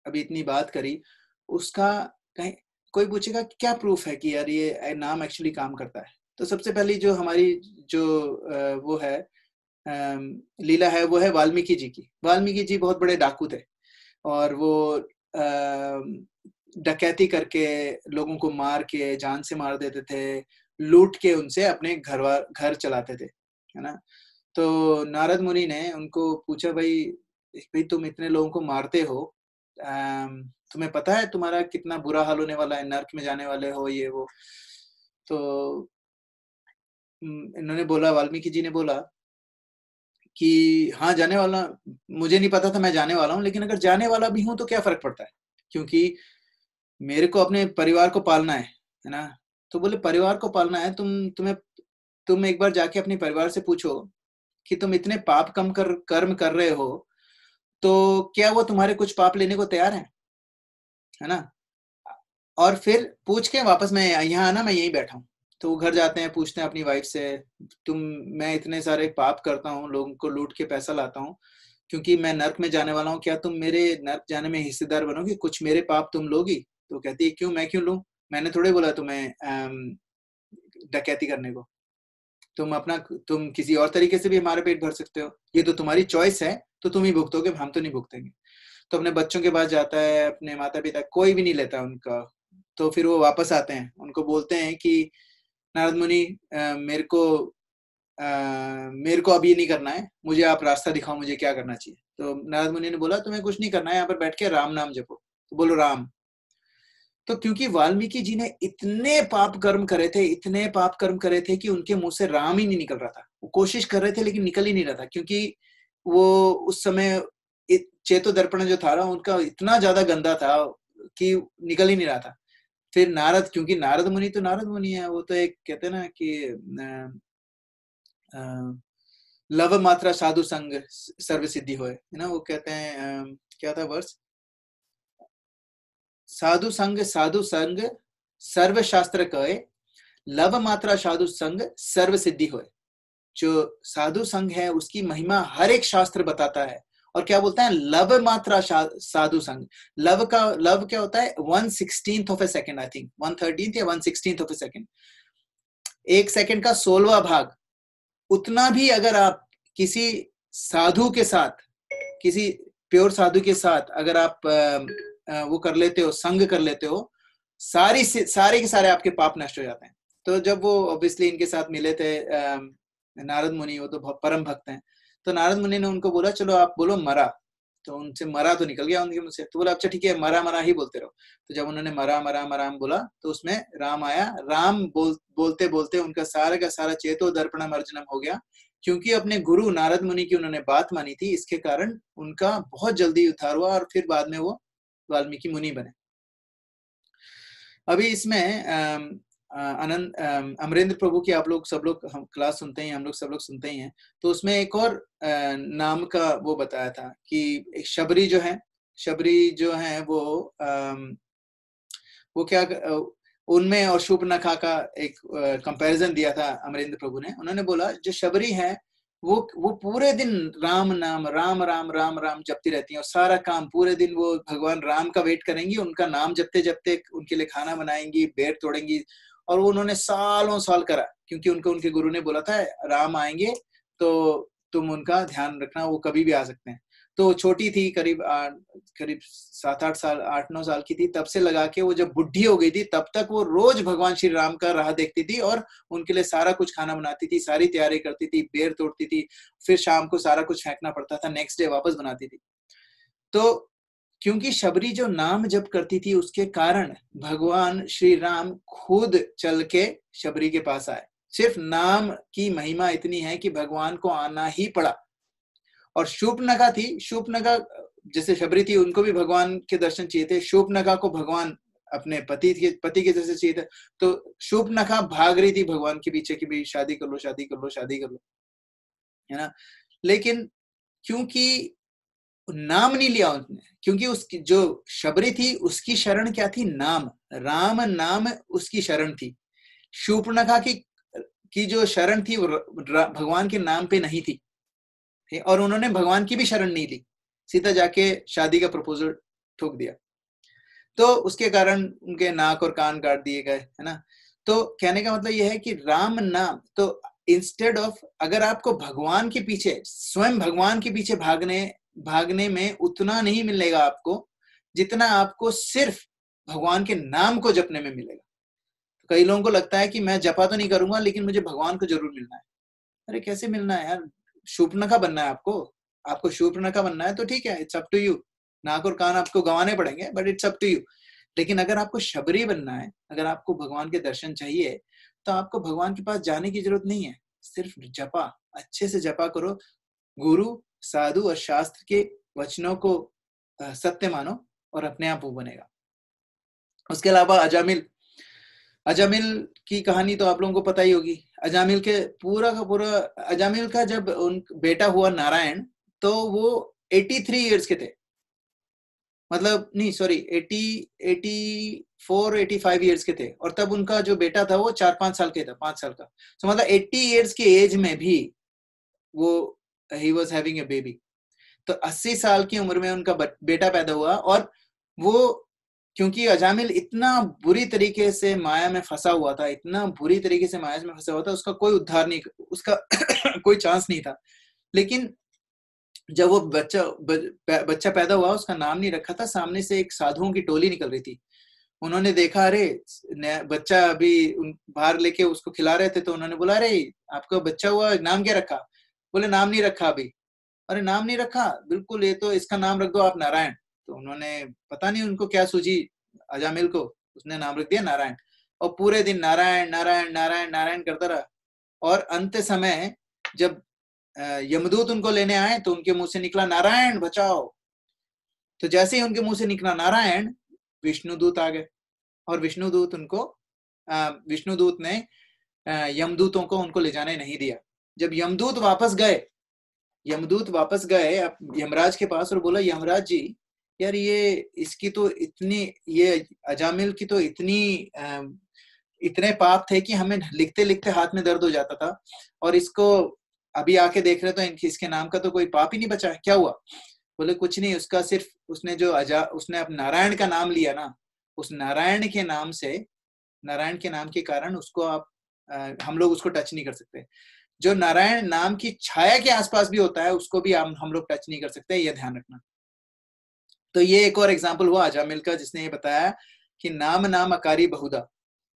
अभी इतनी बात करी, उसका कहीं कोई पूछेगा कि क्या प्रूफ है कि यार ये नाम एक्चुअली काम करता है? तो सबसे पहली जो हमारी जो वो है लीला है, वो है वाल्मीकि जी की। वाल्मीकि जी बहुत बड़े डाकू थे, और वो डकैती करके लोगों को मार के जान से मार देते थे, लूट के उनसे अपने घर चलाते थे, है ना। तो नारद मुनि ने उनको पूछा, भाई तुम इतने लोगों को मारते हो, तुम्हें पता है तुम्हारा कितना बुरा हाल होने वाला है, नर्क में जाने वाले हो, ये वो। तो इन्होंने बोला, वाल्मीकि जी ने बोला कि हाँ जाने वाला, मुझे नहीं पता था मैं जाने वाला हूँ, लेकिन अगर जाने वाला भी हूँ तो क्या फर्क पड़ता है, क्योंकि मेरे को अपने परिवार को पालना है ना। तो बोले परिवार को पालना है, तुम एक बार जाके अपने परिवार से पूछो कि तुम इतने पाप कर्म कर रहे हो, तो क्या वो तुम्हारे कुछ पाप लेने को तैयार है ना। और फिर पूछ के वापस मैं यहाँ आना, मैं यहीं बैठा हूँ। तो वो घर जाते हैं, पूछते हैं अपनी वाइफ से, तुम, मैं इतने सारे पाप करता हूँ, लोगों को लूट के पैसा लाता हूँ, क्योंकि मैं नर्क में जाने वाला हूँ, क्या तुम मेरे नर्क जाने में हिस्सेदार बनोगी? कुछ मेरे पाप तुम लोगी? तो कहती है, क्यों, मैं क्यों लूं? मैंने थोड़े बोला तुम्हें डकैती करने को। तुम अपना, तुम किसी और तरीके से भी हमारा पेट भर सकते हो, ये तो तुम्हारी चॉइस है, तो तुम ही भुगतोगे, हम तो नहीं भुगतेंगे। तो अपने बच्चों के पास जाता है, अपने माता पिता, कोई भी नहीं लेता उनका। तो फिर वो वापस आते हैं, उनको बोलते हैं कि नारद मुनि, मेरे को अब ये नहीं करना है, मुझे आप रास्ता दिखाओ, मुझे क्या करना चाहिए। तो नारद मुनि ने बोला, तुम्हें कुछ नहीं करना है, यहाँ पर बैठ के राम नाम जपो। तो बोलो राम। तो क्योंकि वाल्मीकि जी ने इतने पाप कर्म करे थे, इतने पाप कर्म करे थे कि उनके मुंह से राम ही नहीं निकल रहा था। वो कोशिश कर रहे थे लेकिन निकल ही नहीं रहा था, क्योंकि वो उस समय चेतो दर्पण जो था ना उनका इतना ज्यादा गंदा था कि निकल ही नहीं रहा था। फिर नारद, क्योंकि नारद मुनि तो नारद मुनि है, वो तो एक कहते हैं ना कि लव मात्रा साधु संग सर्व सिद्धि होए, है ना, वो कहते हैं, क्या था वर्ष, साधु संग सर्व शास्त्र कहे, लव मात्रा साधु संग सर्व सिद्धि होए। जो साधु संग है उसकी महिमा हर एक शास्त्र बताता है। और क्या बोलता है, लव मात्रा साधु संग। लव क्या होता है, 1/16 of A second, I think 1/13 या 1/16 ऑफ ए सेकेंड, एक सेकेंड का 16वां भाग। उतना भी अगर आप किसी साधु के साथ, किसी प्योर साधु के साथ अगर आप वो कर लेते हो, संग कर लेते हो, सारे के सारे आपके पाप नष्ट हो जाते हैं। तो जब वो ऑब्वियसली इनके साथ मिले थे नारद मुनि, वो तो परम भक्त हैं, तो नारद मुनि ने उनको बोला, चलो आप बोलो मरा। तो उनसे मरा तो निकल गया उनके मुंह से, तो बोला अच्छा ठीक है, मरा मरा ही बोलते रहो। तो जब उन्होंने मरा मरा मराम बोला तो उसमें राम आया। राम बोलते बोलते उनका सारा का सारा चेतो दर्पणम अर्जुनम हो गया, क्योंकि अपने गुरु नारद मुनि की उन्होंने बात मानी थी, इसके कारण उनका बहुत जल्दी उद्धार हुआ और फिर बाद में वो वाल्मीकि मुनि बने। अभी इसमें आनंद अमरेंद्र प्रभु की आप लोग सब लोग हम क्लास सुनते हैं, हम लोग सब लोग सुनते ही हैं। तो उसमें एक और नाम का वो बताया था कि एक शबरी जो है, शबरी जो है वो क्या उनमें और शूर्पणखा का एक कंपैरिजन दिया था अमरेंद्र प्रभु ने। उन्होंने बोला जो शबरी है वो पूरे दिन राम नाम राम राम राम राम जपती रहती हैं, और सारा काम पूरे दिन वो भगवान राम का वेट करेंगी, उनका नाम जपते जपते उनके लिए खाना बनाएंगी, बेर तोड़ेंगी। और वो उन्होंने सालों साल करा, क्योंकि उनको उनके गुरु ने बोला था राम आएंगे तो तुम उनका ध्यान रखना, वो कभी भी आ सकते हैं। तो छोटी थी, करीब 7-8 साल, 8-9 साल की थी, तब से लगा के वो जब बुढ़ी हो गई थी तब तक वो रोज भगवान श्री राम का राह देखती थी और उनके लिए सारा कुछ खाना बनाती थी, सारी तैयारी करती थी, बेर तोड़ती थी, फिर शाम को सारा कुछ फेंकना पड़ता था, नेक्स्ट डे वापस बनाती थी। तो क्योंकि शबरी जो नाम जप करती थी उसके कारण भगवान श्री राम खुद चल के शबरी के पास आए। सिर्फ नाम की महिमा इतनी है कि भगवान को आना ही पड़ा। और शूर्पणखा थी, शूर्पणखा जैसे शबरी थी, उनको भी भगवान के दर्शन चाहिए थे, शूर्पणखा को भगवान अपने पति के जैसे चाहिए थे। तो शूर्पणखा भाग रही थी भगवान के पीछे कि भाई शादी कर लो, शादी कर लो, शादी कर लो, है ना। लेकिन क्योंकि नाम नहीं लिया उसने, क्योंकि उसकी जो शबरी थी उसकी शरण क्या थी, नाम, राम नाम उसकी शरण थी। शूर्पणखा की जो शरण थी वो भगवान के नाम पे नहीं थी, और उन्होंने भगवान की भी शरण नहीं ली, सीधा जाके शादी का प्रपोजल ठोक दिया। तो उसके कारण उनके नाक और कान काट दिए गए, है ना। तो कहने का मतलब यह है कि राम नाम, तो इंस्टेड ऑफ, अगर आपको भगवान के पीछे, स्वयं भगवान के पीछे भागने में उतना नहीं मिलेगा आपको जितना आपको सिर्फ भगवान के नाम को जपने में मिलेगा। कई लोगों को लगता है कि मैं जपा तो नहीं करूंगा लेकिन मुझे भगवान को जरूर मिलना है। अरे कैसे मिलना है यार, शूर्पणखा बनना है आपको शूर्पणखा बनना है तो ठीक है, इट्स अप टू यू। नाक और कान आपको गंवाने पड़ेंगे, but it's up to you. लेकिन अगर आपको शबरी बनना है, अगर आपको भगवान के दर्शन चाहिए, तो आपको भगवान के पास जाने की जरूरत नहीं है, सिर्फ जपा, अच्छे से जपा करो, गुरु साधु और शास्त्र के वचनों को सत्य मानो और अपने आप वो बनेगा। उसके अलावा अजामिल की कहानी तो आप लोगों को पता ही होगी। अजामिल के पूरा का पूरा, अजामिल का जब उन बेटा हुआ नारायण, तो वो 83 इयर्स के थे। मतलब नहीं सॉरी 84-85 ईयर्स के थे, और तब उनका जो बेटा था वो 4-5 साल के था, 5 साल का। तो मतलब 80 ईयर्स के एज में भी वो he was having a baby. तो 80 साल की उम्र में उनका बेटा पैदा हुआ, और वो क्योंकि अजामिल इतना बुरी तरीके से माया में फंसा हुआ था, इतना बुरी तरीके से माया में फंसा हुआ था, उसका कोई उद्धार नहीं, उसका कोई चांस नहीं था। लेकिन जब वो बच्चा पैदा हुआ, उसका नाम नहीं रखा था, सामने से एक साधुओं की टोली निकल रही थी। उन्होंने देखा, अरे बच्चा अभी बाहर लेके उसको खिला रहे थे, तो उन्होंने बोला, अरे आपका बच्चा हुआ, नाम क्या रखा? बोले नाम नहीं रखा अभी। अरे नाम नहीं रखा? बिल्कुल, ये तो इसका नाम रख दो आप नारायण। तो उन्होंने पता नहीं उनको क्या सूझी अजामिल को, उसने नाम रख दिया नारायण, और पूरे दिन नारायण नारायण नारायण नारायण करता रहा। और अंत समय जब यमदूत उनको लेने आए तो उनके मुंह से निकला नारायण बचाओ। तो जैसे ही उनके मुंह से निकला नारायण, विष्णुदूत आ गए, और विष्णुदूत ने यमदूतों को उनको ले जाने नहीं दिया। जब यमदूत वापस गए यमराज के पास, और बोला, यमराज जी यार, ये इसकी तो इतनी, ये अजामिल की तो इतने पाप थे कि हमें लिखते लिखते हाथ में दर्द हो जाता था, और इसको अभी आके देख रहे तो इसके नाम का तो कोई पाप ही नहीं बचा है, क्या हुआ? बोले कुछ नहीं, उसका सिर्फ उसने उसने अब नारायण का नाम लिया ना, उस नारायण के नाम के कारण उसको हम लोग उसको टच नहीं कर सकते। जो नारायण नाम की छाया के आसपास भी होता है, उसको भी हम लोग टच नहीं कर सकते, ये ध्यान रखना। तो ये एक और एग्जाम्पल हुआ अजामिल का, जिसने ये बताया कि नाम नाम अकारी बहुधा,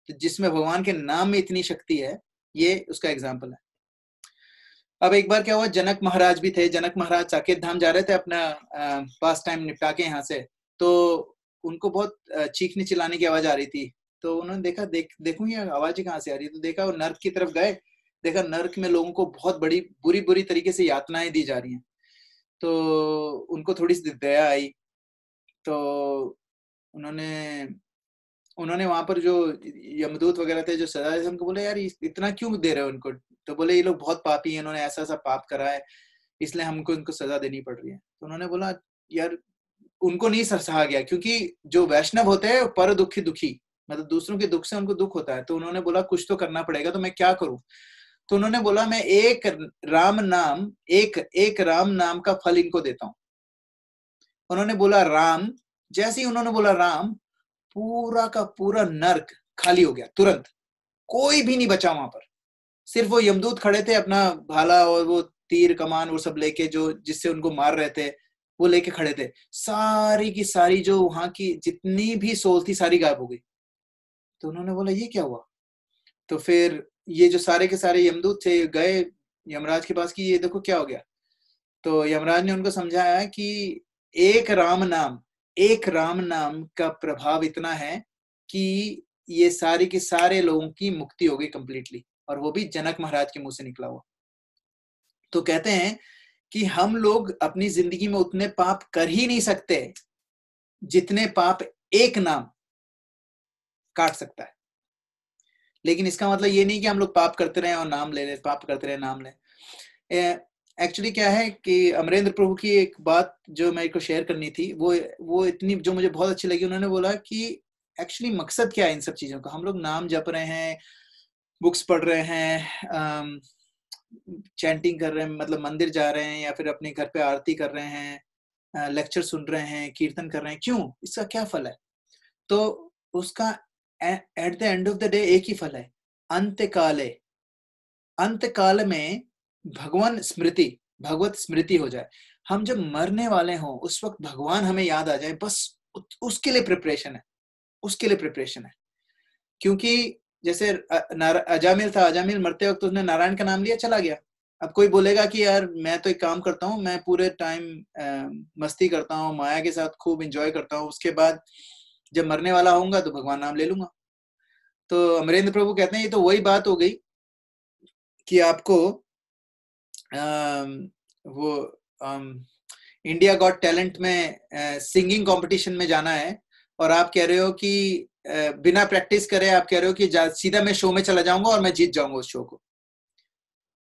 जिसमें भगवान के नाम में इतनी शक्ति है, ये उसका एग्जाम्पल है। अब एक बार क्या हुआ, जनक महाराज भी थे। जनक महाराज साकेत धाम जा रहे थे अपना पास टाइम निपटा के यहाँ से, तो उनको बहुत चीखने चिल्लाने की आवाज आ रही थी। तो उन्होंने देखा, देखूं ये आवाज कहाँ से आ रही है। तो देखा वो नर्क की तरफ गए, देखा नर्क में लोगों को बहुत बड़ी बुरी तरीके से यातनाएं दी जा रही हैं। तो उनको थोड़ी सी दया आई, तो उन्होंने वहां पर जो यमदूत वगैरह थे जो सजा थे, उनको बोले, यार इतना क्यों दे रहे हो उनको? तो बोले, ये लोग बहुत पापी हैं, इन्होंने ऐसा पाप करा है, इसलिए हमको इनको सजा देनी पड़ रही है। तो उन्होंने बोला, यार उनको नहीं सहा गया, क्योंकि जो वैष्णव होते हैं पर दुखी, मतलब दूसरों के दुख से उनको दुख होता है। तो उन्होंने बोला, कुछ तो करना पड़ेगा, तो मैं क्या करूं? तो उन्होंने बोला, मैं एक राम नाम का फल इनको देता हूं। उन्होंने बोला राम, जैसे ही उन्होंने बोला राम, पूरा का पूरा नर्क खाली हो गया तुरंत, कोई भी नहीं बचा वहां पर। सिर्फ वो यमदूत खड़े थे, अपना भाला और वो तीर कमान वो सब लेके, जो जिससे उनको मार रहे थे वो लेके खड़े थे। सारी की सारी जो वहां की जितनी भी सोल थी, सारी गायब हो गई। तो उन्होंने बोला, ये क्या हुआ? तो फिर ये जो सारे के सारे यमदूत थे गए यमराज के पास कि ये देखो क्या हो गया। तो यमराज ने उनको समझाया कि एक राम नाम का प्रभाव इतना है कि ये सारे के सारे लोगों की मुक्ति हो गई कंप्लीटली, और वो भी जनक महाराज के मुंह से निकला हुआ। तो कहते हैं कि हम लोग अपनी जिंदगी में उतने पाप कर ही नहीं सकते जितने पाप एक नाम काट सकता है। लेकिन इसका मतलब ये नहीं कि हम लोग पाप करते रहे और नाम ले रहे, पाप करते रहे नाम ले। एक्चुअली क्या है कि अमरेंद्र प्रभु की एक बात जो मेरे को शेयर करनी थी, वो इतनी जो मुझे बहुत अच्छी लगी। उन्होंने बोला कि एक्चुअली मकसद क्या है इन सब चीजों का? हम लोग नाम जप रहे हैं, बुक्स पढ़ रहे हैं, चैंटिंग कर रहे हैं, मतलब मंदिर जा रहे हैं, या फिर अपने घर पे आरती कर रहे हैं, लेक्चर सुन रहे हैं, कीर्तन कर रहे हैं, क्यों? इसका क्या फल है? तो उसका at the end of the day एक ही फल है, अंत काल में भगवत स्मृति हो जाए। हम जब मरने वाले हों उस वक्त भगवान हमें याद आ जाए, बस उसके लिए प्रिपरेशन है। क्योंकि जैसे अजामिल था, अजामिल मरते वक्त उसने नारायण का नाम लिया, चला गया। अब कोई बोलेगा कि यार मैं तो एक काम करता हूँ, मैं पूरे टाइम मस्ती करता हूँ, माया के साथ खूब एंजॉय करता हूँ, उसके बाद जब मरने वाला होऊंगा तो भगवान नाम ले लूंगा। तो अमरेंद्र प्रभु कहते हैं ये तो वही बात हो गई कि आपको वो इंडिया गॉट टैलेंट में सिंगिंग कंपटीशन में जाना है, और आप कह रहे हो कि बिना प्रैक्टिस करे आप कह रहे हो कि सीधा मैं शो में चला जाऊंगा और मैं जीत जाऊंगा उस शो को।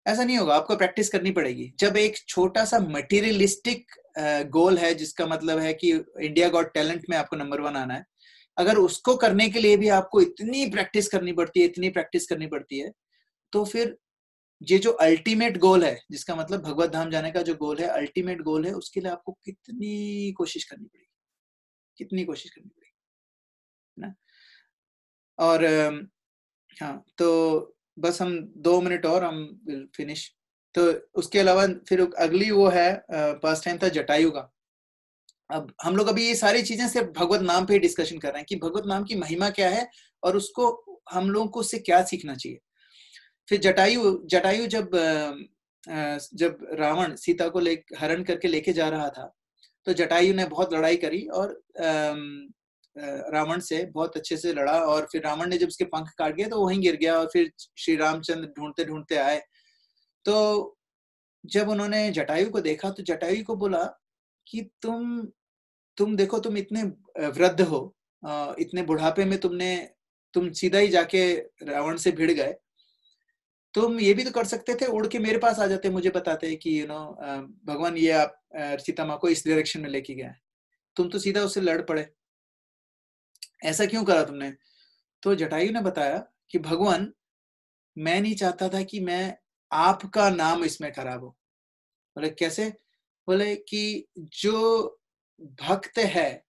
ऐसा नहीं होगा, आपको प्रैक्टिस करनी पड़ेगी। जब एक छोटा सा मटेरियलिस्टिक गोल है जिसका मतलब है कि इंडिया गॉट टैलेंट में आपको नंबर 1 आना है, अगर उसको करने के लिए भी आपको इतनी प्रैक्टिस करनी पड़ती है, इतनी प्रैक्टिस करनी पड़ती है, तो फिर ये जो अल्टीमेट गोल है, जिसका मतलब भगवत धाम जाने का जो गोल है, अल्टीमेट गोल है, उसके लिए आपको कितनी कोशिश करनी पड़ेगी, कितनी कोशिश करनी पड़ेगी ना। और हाँ, तो बस हम 2 मिनट और हम विल फिनिश। तो उसके अलावा फिर अगली वो है पास्ट टाइम था जटायु का। अब हम लोग अभी ये सारी चीजें सिर्फ भगवत नाम पे ही डिस्कशन कर रहे हैं कि भगवत नाम की महिमा क्या है और उसको हम लोगों को उससे क्या सीखना चाहिए। फिर जटायु जब रावण सीता को हरण करके लेके जा रहा था, तो जटायु ने बहुत लड़ाई करी और रावण से बहुत अच्छे से लड़ा, और फिर रावण ने जब उसके पंख काट गए तो वहीं गिर गया, और फिर श्री रामचंद्र ढूंढते ढूंढते आए। तो जब उन्होंने जटायु को देखा तो जटायु को बोला कि तुम देखो, तुम इतने वृद्ध हो, इतने बुढ़ापे में तुम सीधा ही जाके रावण से भिड़ गए, तुम ये भी तो कर सकते थे, उड़ के मेरे पास आ जाते, मुझे बताते कि भगवान ये आप सीता माँ को इस डायरेक्शन में लेके गए, तुम तो सीधा उससे लड़ पड़े, ऐसा क्यों करा तुमने। तो जटायु ने बताया कि भगवान, मैं नहीं चाहता था कि मैं आपका नाम इसमें खराब हो। बोले कैसे। बोले कि जो भक्त है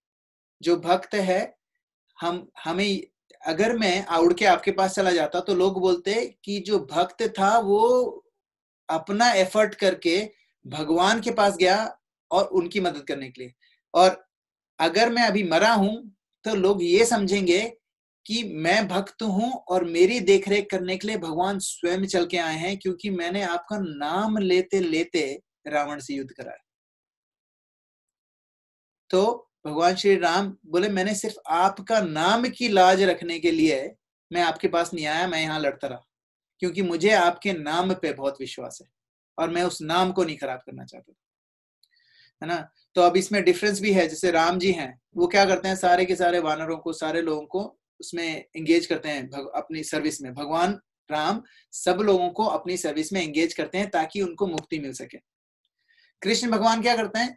हमें, अगर मैं उड़ के आपके पास चला जाता तो लोग बोलते कि जो भक्त था वो अपना एफर्ट करके भगवान के पास गया और उनकी मदद करने के लिए, और अगर मैं अभी मरा हूं तो लोग ये समझेंगे कि मैं भक्त हूं और मेरी देखरेख करने के लिए भगवान स्वयं चल के आए हैं, क्योंकि मैंने आपका नाम लेते लेते रावण से युद्ध कराया। तो भगवान श्री राम बोले, मैंने सिर्फ आपका नाम की लाज रखने के लिए मैं आपके पास नहीं आया, मैं यहां लड़ता रहा, क्योंकि मुझे आपके नाम पे बहुत विश्वास है और मैं उस नाम को नहीं खराब करना चाहता, है ना। तो अब इसमें डिफरेंस भी है, जैसे राम जी हैं, वो क्या करते हैं, सारे के सारे वानरों को, सारे लोगों को उसमें एंगेज करते हैं अपनी सर्विस में। भगवान राम सब लोगों को अपनी सर्विस में एंगेज करते हैं ताकि उनको मुक्ति मिल सके। कृष्ण भगवान क्या करते हैं,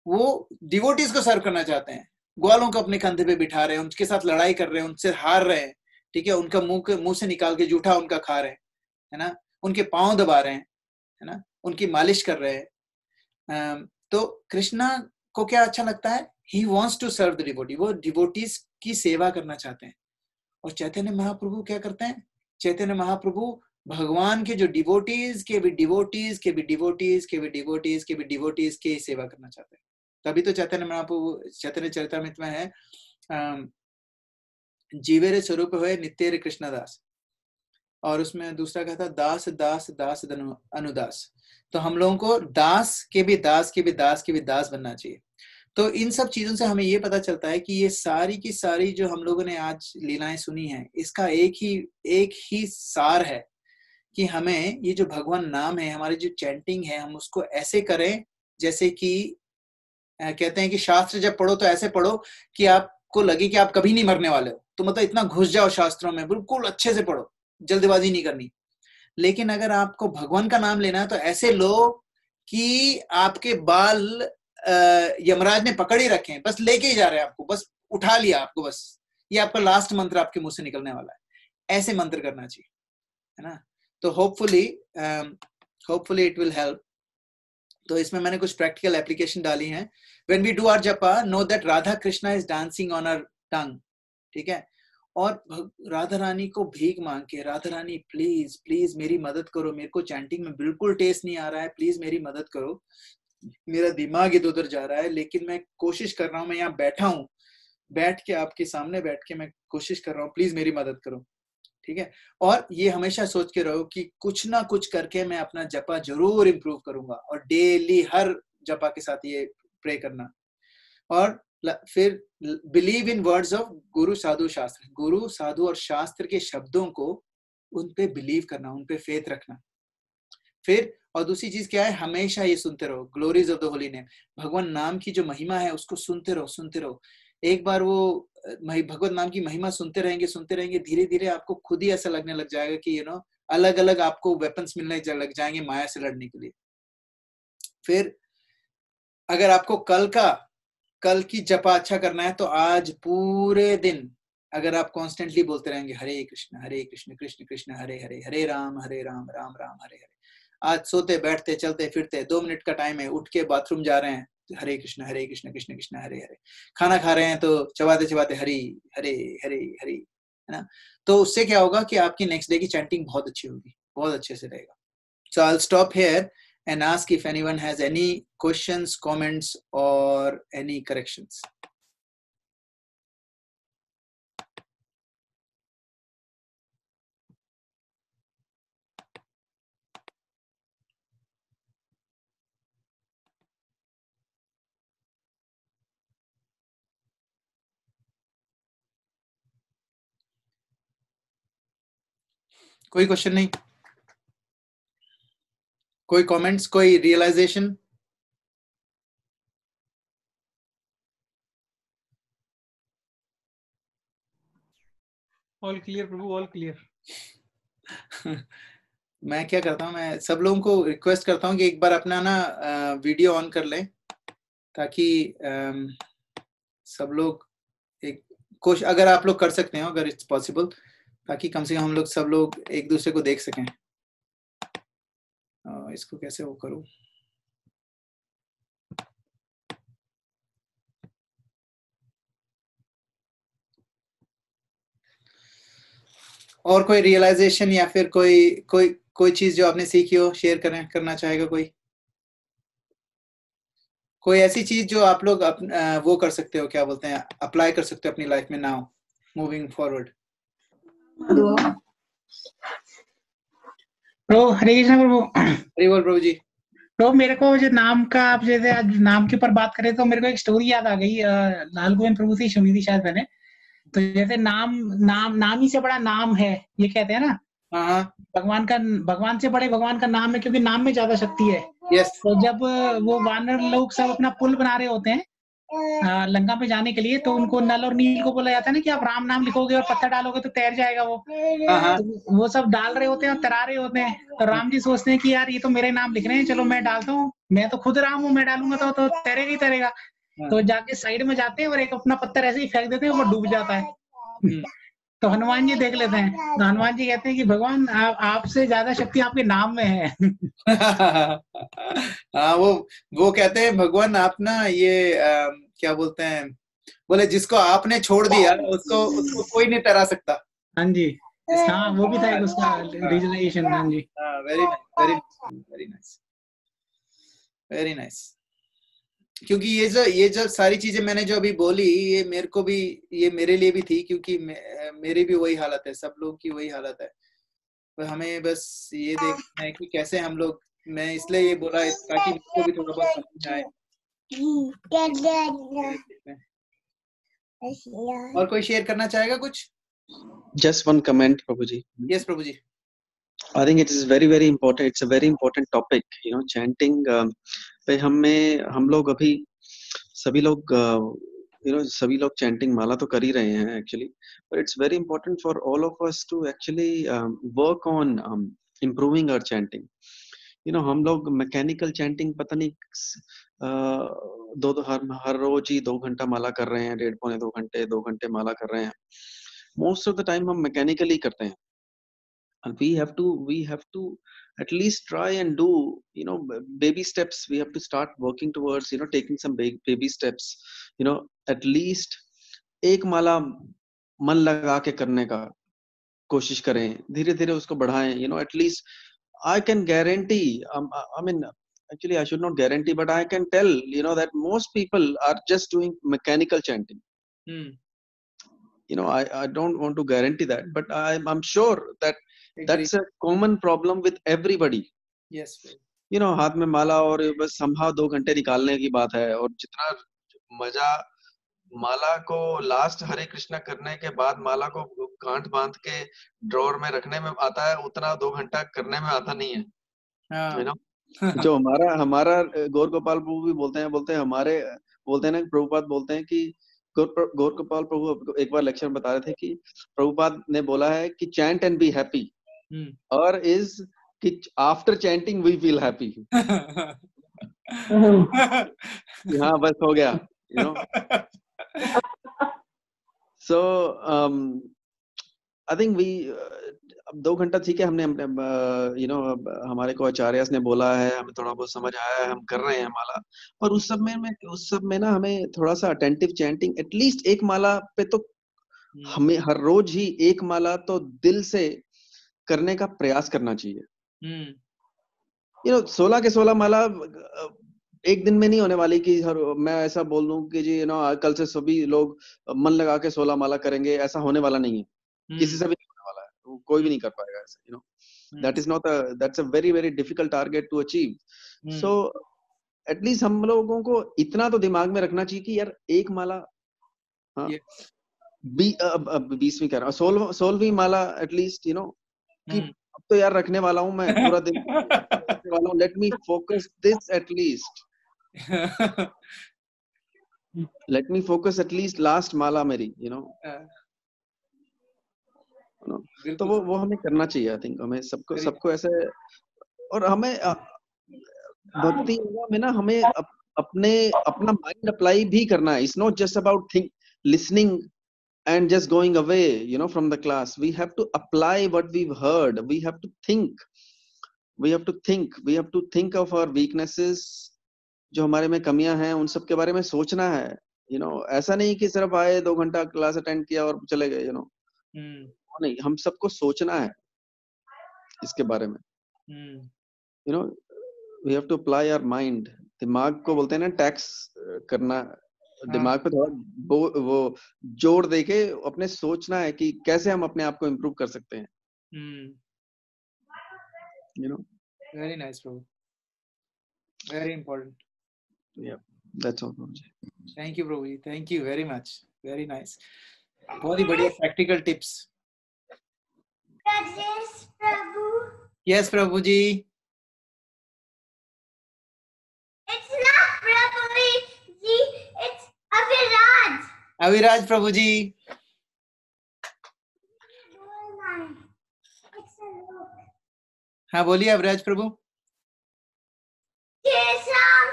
वो डिवोटीज को सर्व करना चाहते हैं, ग्वालों को अपने कंधे पे बिठा रहे हैं, उनके साथ लड़ाई कर रहे हैं, उनसे हार रहे हैं, ठीक है, उनका मुंह से निकाल के जूठा उनका खा रहे हैं, है ना, उनके पांव दबा रहे हैं, है ना, उनकी मालिश कर रहे हैं। तो कृष्णा को क्या अच्छा लगता है, he wants to serve the devotee, वो डिवोटीज की सेवा करना चाहते हैं। और चैतन्य महाप्रभु क्या करते हैं, चैतन्य महाप्रभु भगवान के जो डिवोटीज के भी डिवोटीज के भी डिवोटीज के भी डिवोटीज के भी डिवोटीज की सेवा करना चाहते हैं। तभी तो चैतन्य महाप्रभु चैतन्य चरितामृत में है, जीवेरे स्वरूप हुए नित्य कृष्णदास, और उसमें दूसरा कहता दास दास दास अनुदास। तो हम लोगों को दास के भी दास के भी दास के भी दास बनना चाहिए। तो इन सब चीजों से हमें ये पता चलता है कि ये सारी की सारी जो हम लोगों ने आज लीलाएं सुनी हैं, इसका एक ही सार है कि हमें ये जो भगवान नाम है, हमारी जो चैंटिंग है, हम उसको ऐसे करें जैसे कि कहते हैं कि शास्त्र जब पढ़ो तो ऐसे पढ़ो कि आपको लगे कि आप कभी नहीं मरने वाले हो, तो मतलब इतना घुस जाओ शास्त्रों में, बिल्कुल अच्छे से पढ़ो, जल्दबाजी नहीं करनी। लेकिन अगर आपको भगवान का नाम लेना है तो ऐसे लो कि आपके बाल यमराज ने पकड़ ही रखे हैं, बस लेके ही जा रहे हैं आपको, बस उठा लिया आपको, बस ये आपका लास्ट मंत्र आपके मुंह से निकलने वाला है, ऐसे मंत्र करना चाहिए, है ना। तो होपफुली इट विल हेल्प। तो इसमें मैंने कुछ प्रैक्टिकल एप्लीकेशन डाली हैं। When we do our japa, know that Radha Krishna is dancing on our tongue, ठीक है। और राधा रानी को भीख मांग के, राधा रानी प्लीज प्लीज मेरी मदद करो, मेरे को चैंटिंग में बिल्कुल टेस्ट नहीं आ रहा है, प्लीज मेरी मदद करो, मेरा दिमाग इधर उधर जा रहा है, लेकिन मैं कोशिश कर रहा हूँ, मैं यहाँ बैठा हूँ, बैठ के आपके सामने बैठ के मैं कोशिश कर रहा हूँ, प्लीज मेरी मदद करो, ठीक है। और ये हमेशा सोच के रहो कि कुछ ना कुछ करके मैं अपना जपा जरूर इंप्रूव करूंगा, और डेली हर जपा के साथ ये प्रे करना। और फिर बिलीव इन वर्ड्स ऑफ गुरु साधु शास्त्र, गुरु साधु और शास्त्र के शब्दों को उन पे बिलीव करना, उन पे फेथ रखना। फिर और दूसरी चीज क्या है, हमेशा ये सुनते रहो glories of the holy name, भगवान नाम की जो महिमा है उसको सुनते रहो सुनते रहो। एक बार वो भगवत नाम की महिमा सुनते रहेंगे, धीरे धीरे आपको खुद ही ऐसा लगने लग जाएगा कि अलग अलग आपको वेपन्स मिलने लग जाएंगे माया से लड़ने के लिए। फिर अगर आपको कल की जपा अच्छा करना है तो आज पूरे दिन अगर आप कॉन्स्टेंटली बोलते रहेंगे हरे कृष्ण कृष्ण कृष्ण हरे हरे, हरे राम राम राम हरे हरे। आज सोते बैठते चलते फिरते 2 मिनट का टाइम है, उठ के बाथरूम जा रहे हैं, हरे कृष्ण कृष्ण कृष्ण हरे हरे। खाना खा रहे हैं तो चबाते चबाते हरी हरे हरे हरे, है ना। तो उससे क्या होगा कि आपकी नेक्स्ट डे की चैंटिंग बहुत अच्छी होगी, बहुत अच्छे से रहेगा। So I'll stop here and ask if anyone has any questions, comments, or any corrections. कोई क्वेश्चन नहीं, कोई कमेंट्स, कोई रियलाइजेशन? ऑल क्लियर प्रभु, ऑल क्लियर। मैं क्या करता हूँ, मैं सब लोगों को रिक्वेस्ट करता हूँ कि एक बार अपना ना वीडियो ऑन कर लें, ताकि सब लोग एक कोशिश, अगर आप लोग कर सकते हो, अगर इट्स पॉसिबल, ताकि कम से कम हम लोग सब लोग एक दूसरे को देख सकें। इसको कैसे वो करूँ? और कोई रियलाइजेशन या फिर कोई चीज जो आपने सीखी हो, शेयर करना चाहेगा कोई ऐसी चीज जो आप लोग वो कर सकते हो, क्या बोलते हैं, अप्लाई कर सकते हो अपनी लाइफ में नाउ मूविंग फॉरवर्ड? प्रभु हरे कृष्ण प्रभु। हरि बोल प्रभु जी। तो मेरे को जो नाम का, आप जैसे आज नाम के ऊपर बात करें तो मेरे को एक स्टोरी याद आ गई। लाल गोविंद प्रभु से सुनी थी शायद मैंने। तो जैसे नाम नाम नाम ही से बड़ा नाम है, ये कहते हैं ना। हाँ, भगवान से बड़े भगवान का नाम है, क्योंकि नाम में ज्यादा शक्ति है। यस। तो जब वो वानर लोग सब अपना पुल बना रहे होते हैं लंका पे जाने के लिए, तो उनको नल और नील को बोला जाता है ना कि आप राम नाम लिखोगे और पत्थर डालोगे तो तैर जाएगा वो। हाँ, तो वो सब डाल रहे होते हैं और तरा रहे होते हैं। तो राम जी सोचते हैं कि यार ये तो मेरे नाम लिख रहे हैं, चलो मैं डालता हूँ, मैं तो खुद राम हूँ, मैं डालूंगा तो तैरेगा ही तैरेगा। तो जाके साइड में जाते हैं और एक अपना पत्थर ऐसे ही फेंक देते हैं, वो डूब जाता है। तो हनुमान जी देख लेते हैं, तो हनुमान जी कहते हैं कि भगवान आपसे ज्यादा शक्ति आपके नाम में है। हाँ, वो कहते हैं भगवान आप ना ये क्या बोलते हैं, बोले जिसको आपने छोड़ दिया उसको कोई नहीं तरा सकता। हाँ जी, हाँ वो भी था एक उसका रिजर्वेशन। हाँ जी, very nice, very very nice, very nice. क्योंकि ये जो सारी चीजें मैंने जो अभी बोली, ये मेरे को भी, ये मेरे लिए भी थी, क्योंकि मेरी भी वही हालत है, सब लोग की वही हालत है। तो हमें बस ये देखना है कि कैसे हम लोग, मैं इसलिए ये बोला ताकि मुझको भी थोड़ा बहुत समझ में आए। और कोई शेयर करना चाहेगा कुछ? Just one comment, Prabhuji. Yes Prabhu ji. I think it is very very important. It's a very important topic. You know, chanting. पे हम लोग अभी सभी लोग सभी लोग chanting माला तो कर ही रहे हैं actually, but it's very important for all of us to actually work on improving our chanting. You know, हम लोग मैकेनिकल चैंटिंग पता नहीं हर रोज ही 2 घंटा माला कर रहे हैं, 1.5 पौने 2 घंटे माला कर रहे हैं। मोस्ट ऑफ द टाइम हम मैकेनिकली करते हैं, and we have to at least try and do, you know, baby steps. We have to start working towards, you know, taking some baby steps, you know, at least एक माला मन लगा के करने का कोशिश करें, धीरे धीरे उसको बढ़ाएं, you know, at least I can guarantee, I mean, actually, I should not guarantee, but I can tell, you know, that most people are just doing mechanical chanting. You know, I don't want to guarantee that, but I'm sure that that's a common problem with everybody. Yes. You know, हाथ में माला और बस somehow 2 घंटे निकालने की बात है, और जितना मजा माला को लास्ट हरे कृष्णा करने के बाद माला को गांठ बांध के ड्रॉर में रखने में आता है, उतना 2 घंटा करने में आता नहीं है। You know? जो हमारा गौर गोपाल प्रभु भी बोलते हैं ना, प्रभुपाद बोलते हैं कि गौर गोपाल प्रभु एक बार लेक्चर में बता रहे थे कि प्रभुपाद ने बोला है कि चैंट एंड बी हैप्पी, और इज कि after chanting we feel happy. हाँ बस हो गया, you know. So I think we अब 2 घंटा ठीक है, हमने हमारे को आचार्यस ने बोला है, हमें थोड़ा बहुत समझ आया है, हम कर रहे हैं माला। और उस सब में ना हमें थोड़ा सा अटेंटिव चैंटिंग, एटलीस्ट एक माला पे तो हमें हर रोज ही एक माला तो दिल से करने का प्रयास करना चाहिए। 16 के 16 माला एक दिन में नहीं होने वाली कि मैं ऐसा बोल दूं कि जी कल से सभी लोग मन लगा के 16 माला करेंगे, ऐसा होने वाला नहीं है, किसी से भी नहीं होने वाला है, कोई भी नहीं कर पाएगा ऐसा, that's a very very difficult target to achieve. So at least हम लोगों को इतना तो दिमाग में रखना चाहिए कि यार एक माला, हाँ, 20वीं कह रहा हूँ, 16वीं माला एटलीस्ट कि अब तो यार रखने वाला हूँ मैं पूरा दिन रखने वाला हूँ, let me focus this at least, let me focus at least last माला मेरी, तो वो हमें करना चाहिए। आई थिंक हमें सबको ऐसे, और हमें भक्ति योगा में ना हमें अपना माइंड अप्लाई भी करना है। It's not just about listening and just going away from the class. We have to apply what we've heard. We have to think, we have to think of our weaknesses, जो हमारे में कमियां हैं, उन सब के बारे में सोचना है। ऐसा नहीं कि सिर्फ आए 2 घंटा क्लास अटेंड किया और चले गए, नहीं, हम सबको सोचना है इसके बारे में। we have to apply our mind. दिमाग को बोलते हैं ना टैक्स करना, दिमाग पे थोड़ा वो जोर देके अपने सोचना है कि कैसे हम अपने आप को इम्प्रूव कर सकते हैं। Very nice, bro. Very important. Yeah, that's all. Thank you, bro. Thank you very much. Very nice. बहुत ही बढ़िया practical tips. Rajesh Prabhu. Yes, Prabhu ji. It's not Prabhu ji. It's Aviraj. Aviraj Prabhu ji. It's a look. हाँ बोलिए अविराज प्रभु। केशाम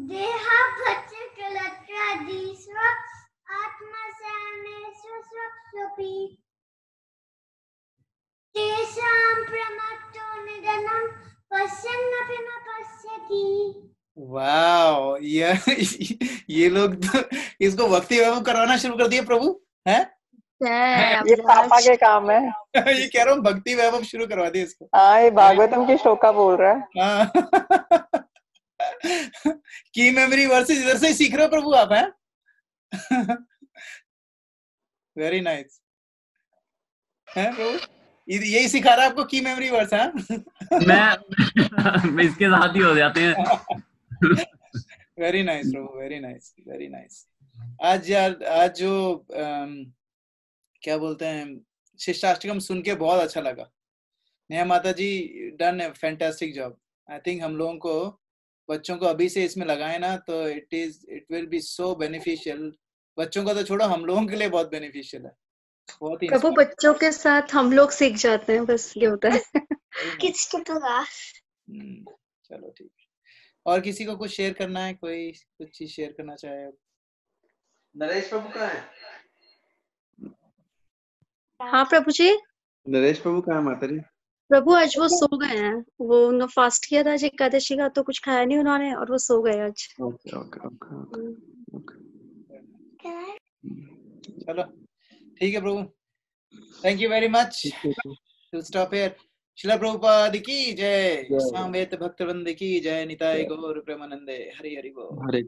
देहा भच्चे कलत्रा दीस्व आत्मसाने स्वस्वपि केशाम प्रमत्तो निधनम पश्यन्नपि न पश्यति। वाओ, ये लोग तो इसको भक्ति वैभव करवाना शुरू कर दिए प्रभु, हैं? ये पापा के काम है। ये कह रहा हूँ भक्ति वैभव शुरू करवा दिए इसको। हाँ, ये भागवतम की श्लोका बोल रहा है। की मेमोरी वर्सेस इधर से ही सीख रहे हो प्रभु आप, हैं? वेरी नाइस, हैं प्रभु? यही सिखा रहा है आपको की मेमोरी वर्स, हैं? मैं इसके साथ ही हो जाते हैं। वेरी नाइस प्रभु, वेरी नाइस, वेरी नाइस। आज जो क्या बोलते हैं शिष्टाष्टकम सुन के बहुत अच्छा लगा। नेहा माता ji done a fantastic job. I think हम लोगों को बच्चों को अभी से इसमें लगाए ना तो it will be so beneficial. बच्चों का तो छोड़ो, हम लोगों के लिए बहुत बेनिफिशियल है। बहुत ही प्रभु बच्चों के साथ हम लोग सीख जाते हैं, बस ये होता है। चलो ठीक है। और किसी को कुछ शेयर करना है, कोई कुछ चीज शेयर करना चाहे? नरेश प्रभु कहाँ है? हाँ प्रभु जी। नरेश प्रभु कहाँ है माता जी? प्रभु आज वो सो गए हैं। वो उन्होंने फास्ट किया था आज एकादशी का, तो कुछ खाया नहीं उन्होंने और वो सो गए आज। Okay okay okay. चलो ठीक है प्रभु, thank you very much to stop here. Srila Prabhupada की जय, सामवेद भक्तवृंद की जय, निताय गौर प्रेमानंदे, हरि हरि बोल। हरे